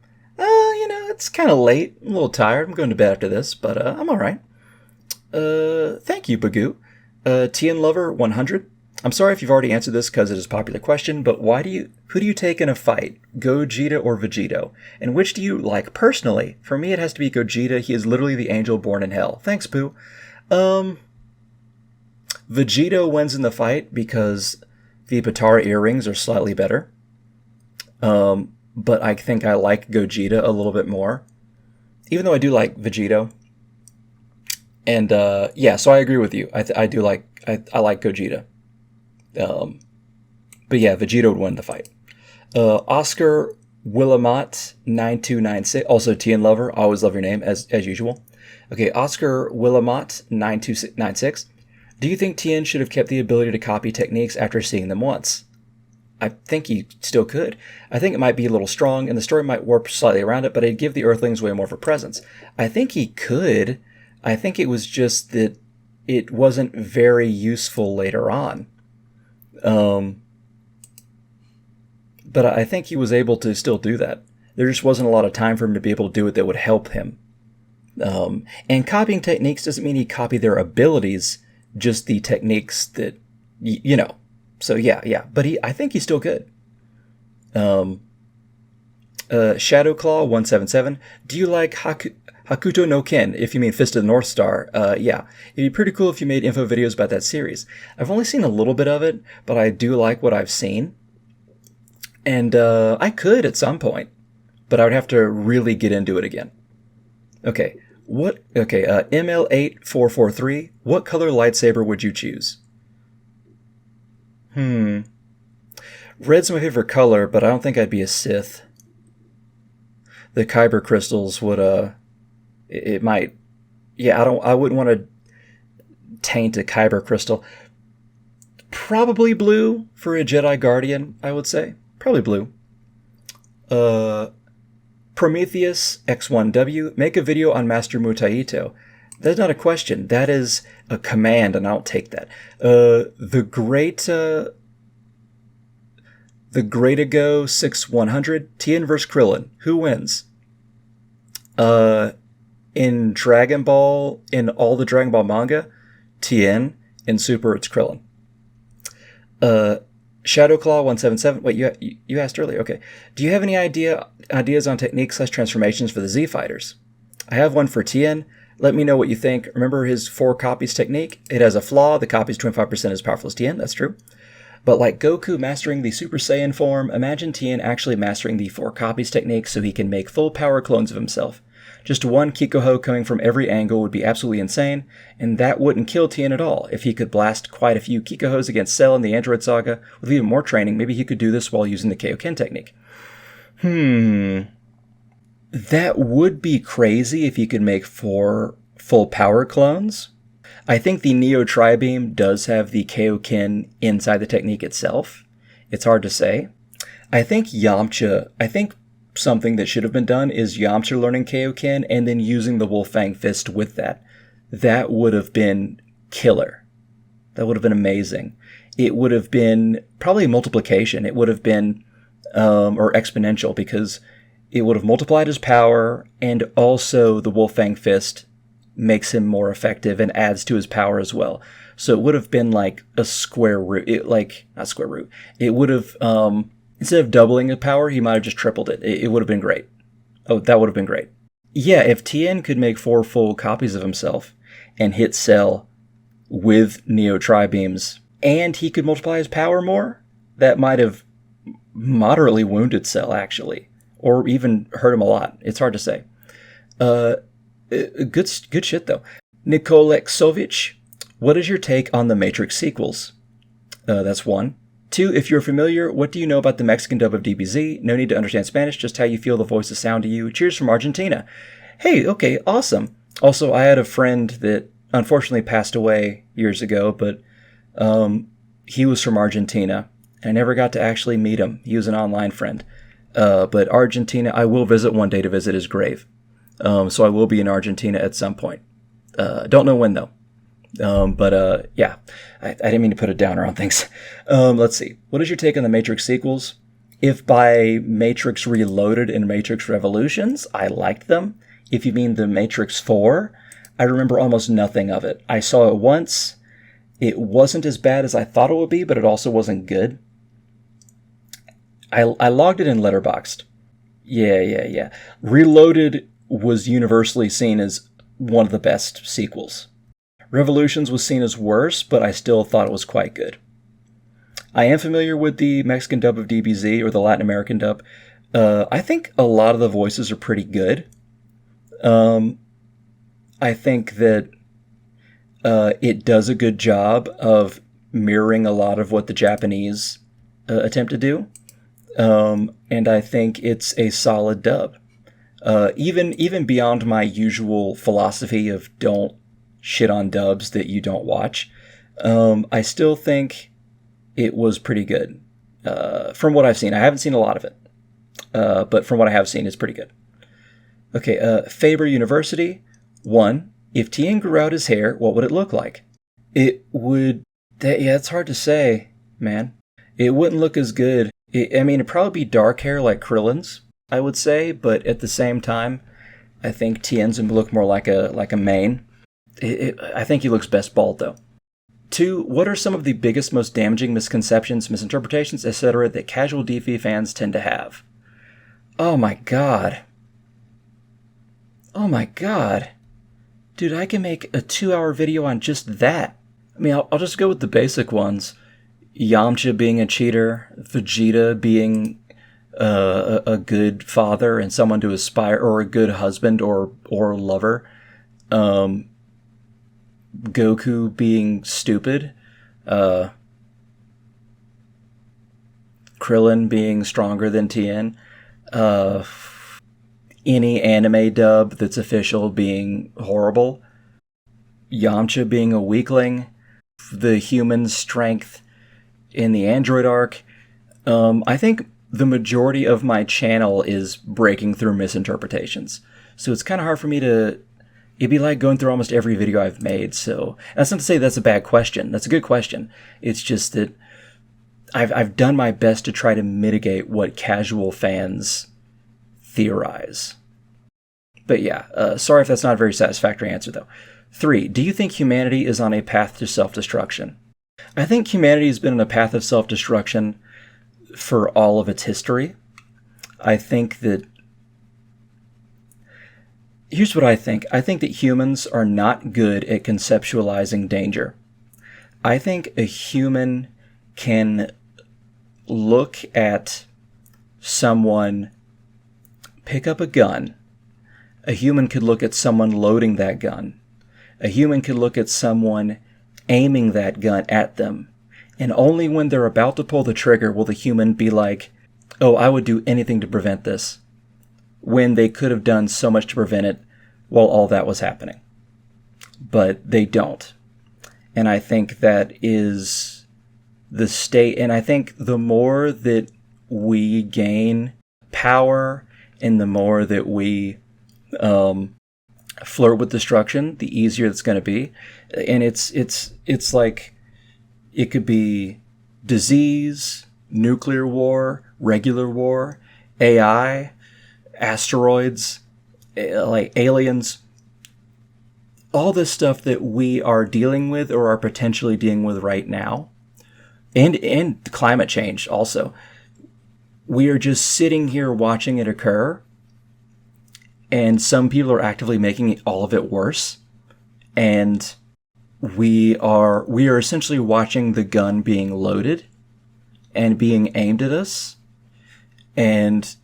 It's kind of late. I'm a little tired. I'm going to bed after this, but I'm all right. Thank you, Bagoo. Tien Lover 100. I'm sorry if you've already answered this because it is a popular question, but who do you take in a fight, Gogeta or Vegito? And which do you like personally? For me, it has to be Gogeta. He is literally the angel born in hell. Thanks, Pooh. Vegito wins in the fight because the Patara earrings are slightly better. But I think I like Gogeta a little bit more, even though I do like Vegito. And so I agree with you. I do like I like Gogeta. But yeah, Vegeta would win the fight. Oscar Willamot 9296, also Tien Lover. I always love your name as usual. Okay, Oscar Willamot 9296. Do you think Tien should have kept the ability to copy techniques after seeing them once? I think he still could. I think it might be a little strong, and the story might warp slightly around it, but it'd give the Earthlings way more of a presence. I think he could. I think it was just that it wasn't very useful later on. But I think he was able to still do that. There just wasn't a lot of time for him to be able to do it that would help him. And copying techniques doesn't mean he copied their abilities, just the techniques that, So yeah. But I think he's still good. Shadowclaw 177. Do you like Hakuto no Ken, if you mean Fist of the North Star? Yeah. It'd be pretty cool if you made info videos about that series. I've only seen a little bit of it, but I do like what I've seen. And I could at some point, but I would have to really get into it again. Okay. ML8443. What color lightsaber would you choose? Red's my favorite color, but I don't think I'd be a Sith. the kyber crystals would it might, yeah, I wouldn't want to taint a kyber crystal. Probably blue for a Jedi Guardian, I would say. Probably blue. Prometheus X1W, make a video on Master Mutaito. That's not a question. That is a command, and I'll take that. The Greatago 6100, Tien vs. Krillin. Who wins? In Dragon Ball, in all the Dragon Ball manga, Tien. In Super, it's Krillin. Shadowclaw177. Wait, you asked earlier. Okay. Do you have any ideas on techniques/transformations for the Z fighters? I have one for Tien. Let me know what you think. Remember his 4 copies technique? It has a flaw. The copy is 25% as powerful as Tien. That's true. But like Goku mastering the Super Saiyan form, imagine Tien actually mastering the 4 copies technique so he can make full power clones of himself. Just one Kikoho coming from every angle would be absolutely insane, and that wouldn't kill Tien at all. If he could blast quite a few Kikohos against Cell in the Android Saga, with even more training, maybe he could do this while using the Kaioken technique. That would be crazy if he could make 4 full power clones. I think the Neo Tri-Beam does have the Kaioken inside the technique itself. It's hard to say. I think something that should have been done is Yamcha learning Kaioken and then using the Wolfang Fist with that. That would have been killer. That would have been amazing. It would have been probably multiplication. It would have been, or exponential, because it would have multiplied his power, and also the Wolfang Fist makes him more effective and adds to his power as well. So it would have been like a square root. Not square root. It would have, instead of doubling his power, he might have just tripled it. It would have been great. Oh, that would have been great. Yeah, if Tien could make 4 full copies of himself and hit Cell with Neo Tri-Beams, and he could multiply his power more, that might have moderately wounded Cell, actually. Or even hurt him a lot. It's hard to say. Good shit, though. Nikolexovich, what is your take on the Matrix sequels? That's 1. 2, if you're familiar, what do you know about the Mexican dub of DBZ? No need to understand Spanish, just how you feel the voices sound to you. Cheers from Argentina. Hey, okay, awesome. Also, I had a friend that unfortunately passed away years ago, but he was from Argentina. I never got to actually meet him. He was an online friend. But Argentina, I will visit one day to visit his grave. So I will be in Argentina at some point. Don't know when, though. Yeah, I didn't mean to put a downer on things. Let's see. What is your take on the Matrix sequels? If by Matrix Reloaded and Matrix Revolutions, I liked them. If you mean the Matrix 4, I remember almost nothing of it. I saw it once. It wasn't as bad as I thought it would be, but it also wasn't good. I logged it in Letterboxd. Yeah. Reloaded was universally seen as one of the best sequels. Revolutions was seen as worse, but I still thought it was quite good. I am familiar with the Mexican dub of DBZ, or the Latin American dub. I think a lot of the voices are pretty good. I think that it does a good job of mirroring a lot of what the Japanese attempt to do. And I think it's a solid dub. Even beyond my usual philosophy of don't shit on dubs that you don't watch, I still think it was pretty good. From what I've seen. I haven't seen a lot of it. But from what I have seen, it's pretty good. Okay, Faber University. 1. If Tien grew out his hair, what would it look like? It would... Yeah, it's hard to say, man. It wouldn't look as good. It'd probably be dark hair like Krillin's, I would say, but at the same time, I think Tien's would look more like a mane. I think he looks best bald, though. 2, what are some of the biggest, most damaging misconceptions, misinterpretations, etc. that casual DV fans tend to have? Oh my god. Dude, I can make a 2-hour video on just that. I'll just go with the basic ones. Yamcha being a cheater, Vegeta being a good father and someone to aspire, or a good husband or lover. Goku being stupid. Krillin being stronger than Tien. any anime dub that's official being horrible, Yamcha being a weakling, the human strength in the android arc. I think the majority of my channel is breaking through misinterpretations. So it's kind of hard for me to... It'd be like going through almost every video I've made. So that's not to say that's a bad question. That's a good question. It's just that I've done my best to try to mitigate what casual fans theorize. But yeah, sorry if that's not a very satisfactory answer, though. 3. Do you think humanity is on a path to self-destruction? I think humanity has been on a path of self-destruction for all of its history. I think that... Here's what I think. I think that humans are not good at conceptualizing danger. I think a human can look at someone pick up a gun. A human could look at someone loading that gun. A human could look at someone aiming that gun at them. And only when they're about to pull the trigger will the human be like, oh, I would do anything to prevent this, when they could have done so much to prevent it while all that was happening. But they don't. And I think that is the state. And I think the more that we gain power and the more that we flirt with destruction, the easier it's going to be. And it's like, it could be disease, nuclear war, regular war, AI, asteroids, like aliens, all this stuff that we are dealing with or are potentially dealing with right now, and climate change also. We are just sitting here watching it occur, and some people are actively making all of it worse, and we are essentially watching the gun being loaded and being aimed at us, and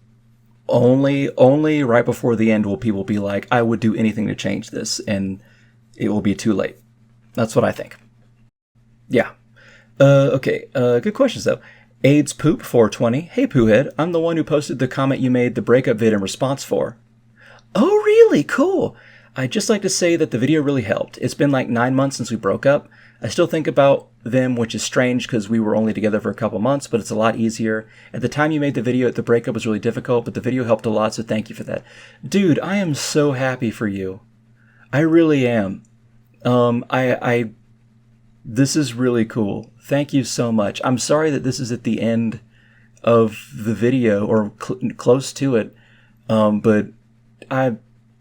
only right before the end will people be like, I would do anything to change this, and it will be too late. That's what I think. Yeah. Okay. Good questions, though. AIDS Poop 420. Hey, Poohead. I'm the one who posted the comment you made the breakup vid in response for. Oh, really? Cool. I'd just like to say that the video really helped. It's been like 9 months since we broke up. I still think about them, which is strange because we were only together for a couple months, but it's a lot easier. At the time you made the video, the breakup was really difficult, but the video helped a lot, so thank you for that. Dude, I am so happy for you. I really am. This is really cool. Thank you so much. I'm sorry that this is at the end of the video, or close to it, but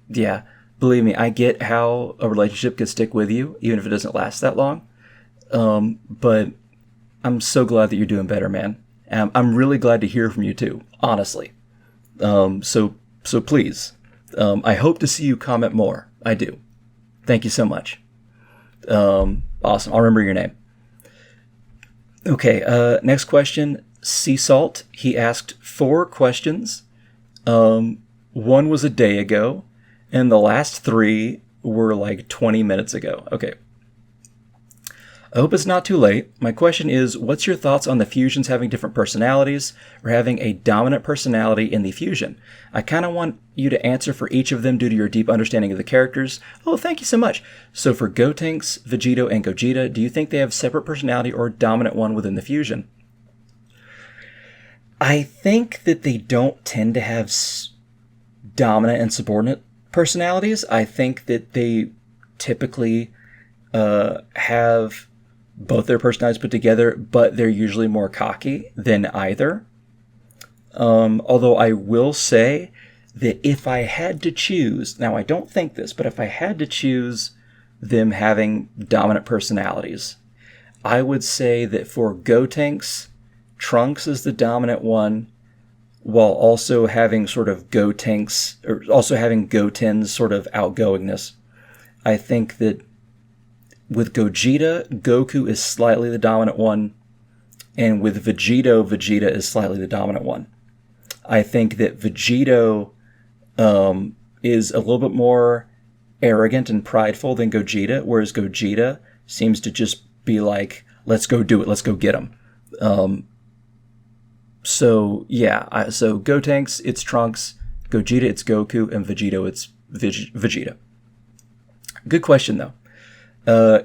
yeah, believe me, I get how a relationship could stick with you, even if it doesn't last that long. But I'm so glad that you're doing better, man. I'm really glad to hear from you too, honestly. So please, I hope to see you comment more. I do. Thank you so much. Awesome. I'll remember your name. Okay. Next question. Sea Salt. He asked 4 questions. One was a day ago, and the last 3 were like 20 minutes ago. Okay. I hope it's not too late. My question is, what's your thoughts on the fusions having different personalities or having a dominant personality in the fusion? I kind of want you to answer for each of them due to your deep understanding of the characters. Oh, thank you so much. So for Gotenks, Vegito, and Gogeta, do you think they have separate personality or dominant one within the fusion? I think that they don't tend to have dominant and subordinate personalities. I think that they typically have both their personalities put together, but they're usually more cocky than either. Although I will say that if I had to choose, now I don't think this, but if I had to choose them having dominant personalities, I would say that for Gotenks, Trunks is the dominant one, while also having sort of Gotenks, or also having Goten's sort of outgoingness. I think that with Gogeta, Goku is slightly the dominant one, and with Vegito, Vegeta is slightly the dominant one. I think that Vegito is a little bit more arrogant and prideful than Gogeta, whereas Gogeta seems to just be like, let's go do it, let's go get him. So Gotenks, it's Trunks. Gogeta, it's Goku, and Vegito, it's Vegeta. Good question, though.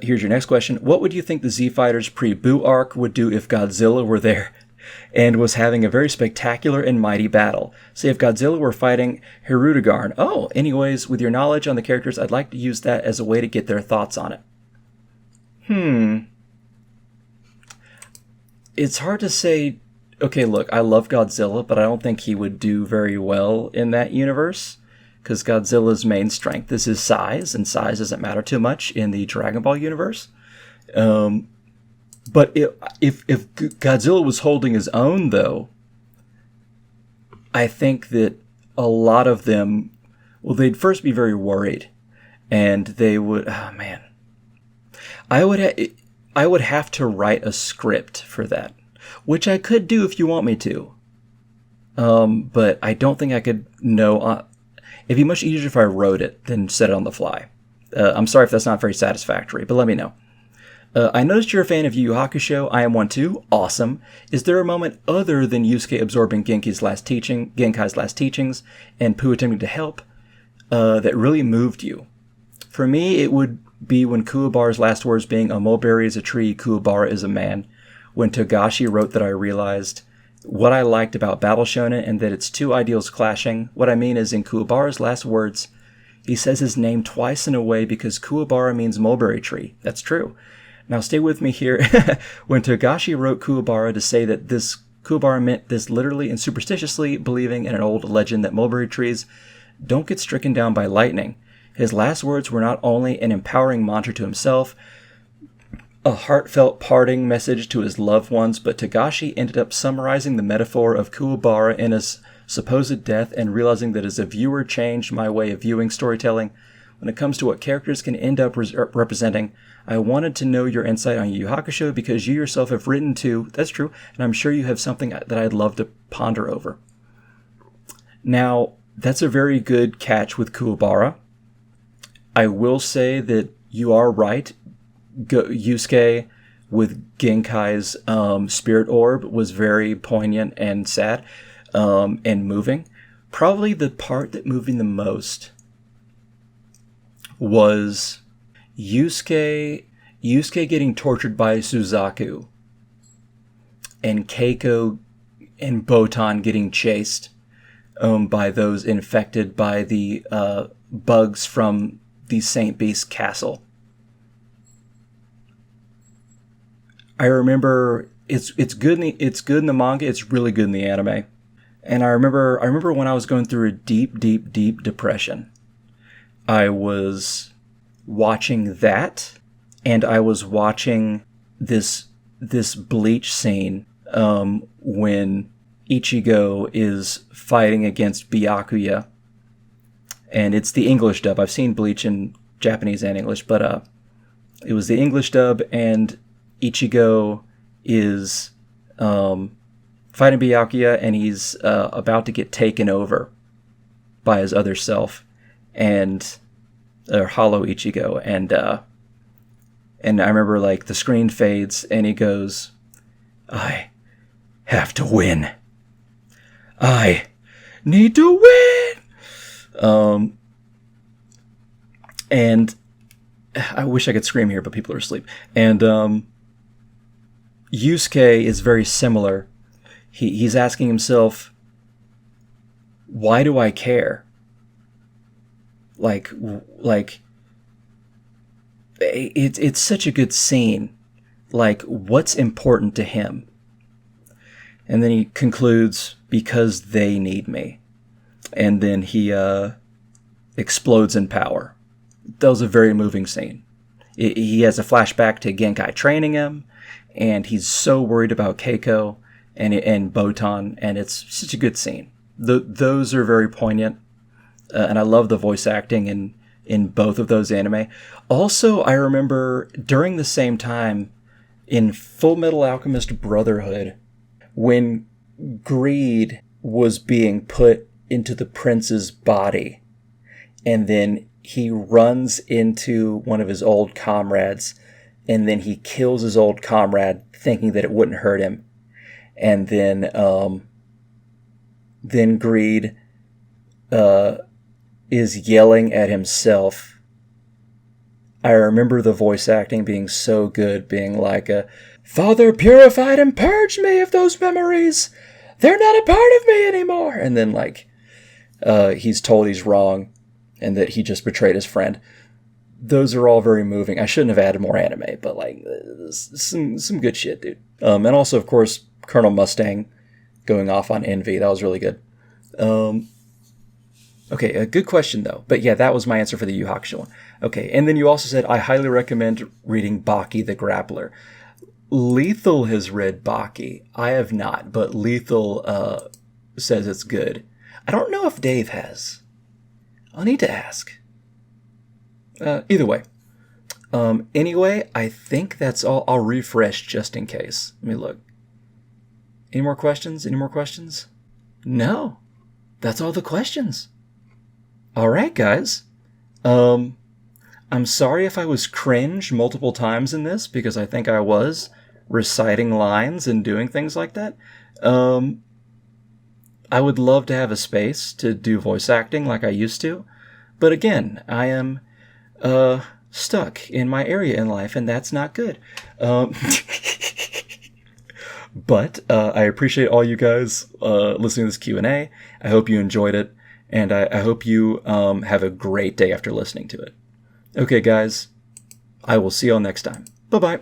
Here's your next question. What would you think the Z Fighters pre-Boo arc would do if Godzilla were there and was having a very spectacular and mighty battle? Say if Godzilla were fighting Hirudegarn. Oh, anyways, with your knowledge on the characters, I'd like to use that as a way to get their thoughts on it. It's hard to say. Okay, look, I love Godzilla, but I don't think he would do very well in that universe, because Godzilla's main strength is his size, and size doesn't matter too much in the Dragon Ball universe. But if Godzilla was holding his own, though, I think that a lot of them, well, they'd first be very worried, and they would, oh man, I would have to write a script for that, which I could do if you want me to. But I don't think I could know. It'd be much easier if I wrote it than said it on the fly. I'm sorry if that's not very satisfactory, but let me know. I noticed you're a fan of Yu Yu Hakusho. I am one too. Awesome. Is there a moment other than Yusuke absorbing Genkai's last teachings and Pooh attempting to help that really moved you? For me, it would be when Kuwabara's last words being, "A mulberry is a tree, Kuwabara is a man." When Togashi wrote that, I realized what I liked about Battle Shonen and that its two ideals clashing. What I mean is, in Kuwabara's last words, he says his name twice in a way because Kuwabara means mulberry tree. That's true. Now stay with me here. When Togashi wrote Kuwabara to say that this Kuwabara meant this literally and superstitiously, believing in an old legend that mulberry trees don't get stricken down by lightning. His last words were not only an empowering mantra to himself, a heartfelt parting message to his loved ones, but Togashi ended up summarizing the metaphor of Kuwabara in his supposed death and realizing that as a viewer changed my way of viewing storytelling. When it comes to what characters can end up representing, I wanted to know your insight on Yu Yu Hakusho because you yourself have written too. That's true, and I'm sure you have something that I'd love to ponder over. Now, that's a very good catch with Kuwabara. I will say that you are right. Yusuke with Genkai's spirit orb was very poignant and sad and moving. Probably the part that moved me the most was Yusuke getting tortured by Suzaku and Keiko and Botan getting chased by those infected by the bugs from the Saint Beast castle. I remember it's good in the manga. It's really good in the anime. And I remember when I was going through a deep depression. I was watching that, and I was watching this Bleach scene when Ichigo is fighting against Byakuya. And it's the English dub. I've seen Bleach in Japanese and English, but it was the English dub, and Ichigo is fighting Byakuya, and he's about to get taken over by his other self, and Hollow Ichigo, and I remember like the screen fades, and he goes, "I have to win. I need to win." And I wish I could scream here, but people are asleep. And Yusuke is very similar. He's asking himself, why do I care? Like it's such a good scene. Like, what's important to him? And then he concludes, because they need me. And then he explodes in power. That was a very moving scene. He has a flashback to Genkai training him, and he's so worried about Keiko and Botan, and it's such a good scene. Those are very poignant, and I love the voice acting in both of those anime. Also, I remember during the same time in Full Metal Alchemist Brotherhood, when Greed was being put into the prince's body, and then he runs into one of his old comrades, and then he kills his old comrade thinking that it wouldn't hurt him. And then Greed is yelling at himself. I remember the voice acting being so good, being like, Father, purified and purged me of those memories. They're not a part of me anymore. And then, like, he's told he's wrong and that he just betrayed his friend. Those are all very moving. I shouldn't have added more anime, but, like, some good shit, dude. And also, of course, Colonel Mustang going off on Envy. That was really good. Okay, a good question, though. But yeah, that was my answer for the Yu Hakusho one. Okay, and then you also said, I highly recommend reading Baki the Grappler. Lethal has read Baki. I have not, but Lethal says it's good. I don't know if Dave has. I'll need to ask. Either way. Anyway, I think that's all. I'll refresh just in case. Let me look. Any more questions? Any more questions? No. That's all the questions. All right, guys. I'm sorry if I was cringe multiple times in this, because I think I was reciting lines and doing things like that. I would love to have a space to do voice acting like I used to. But again, I am stuck in my area in life, and that's not good. But I appreciate all you guys listening to this Q&A. I hope you enjoyed it, and I hope you have a great day after listening to it. Okay, guys, I will see y'all next time. Bye-bye.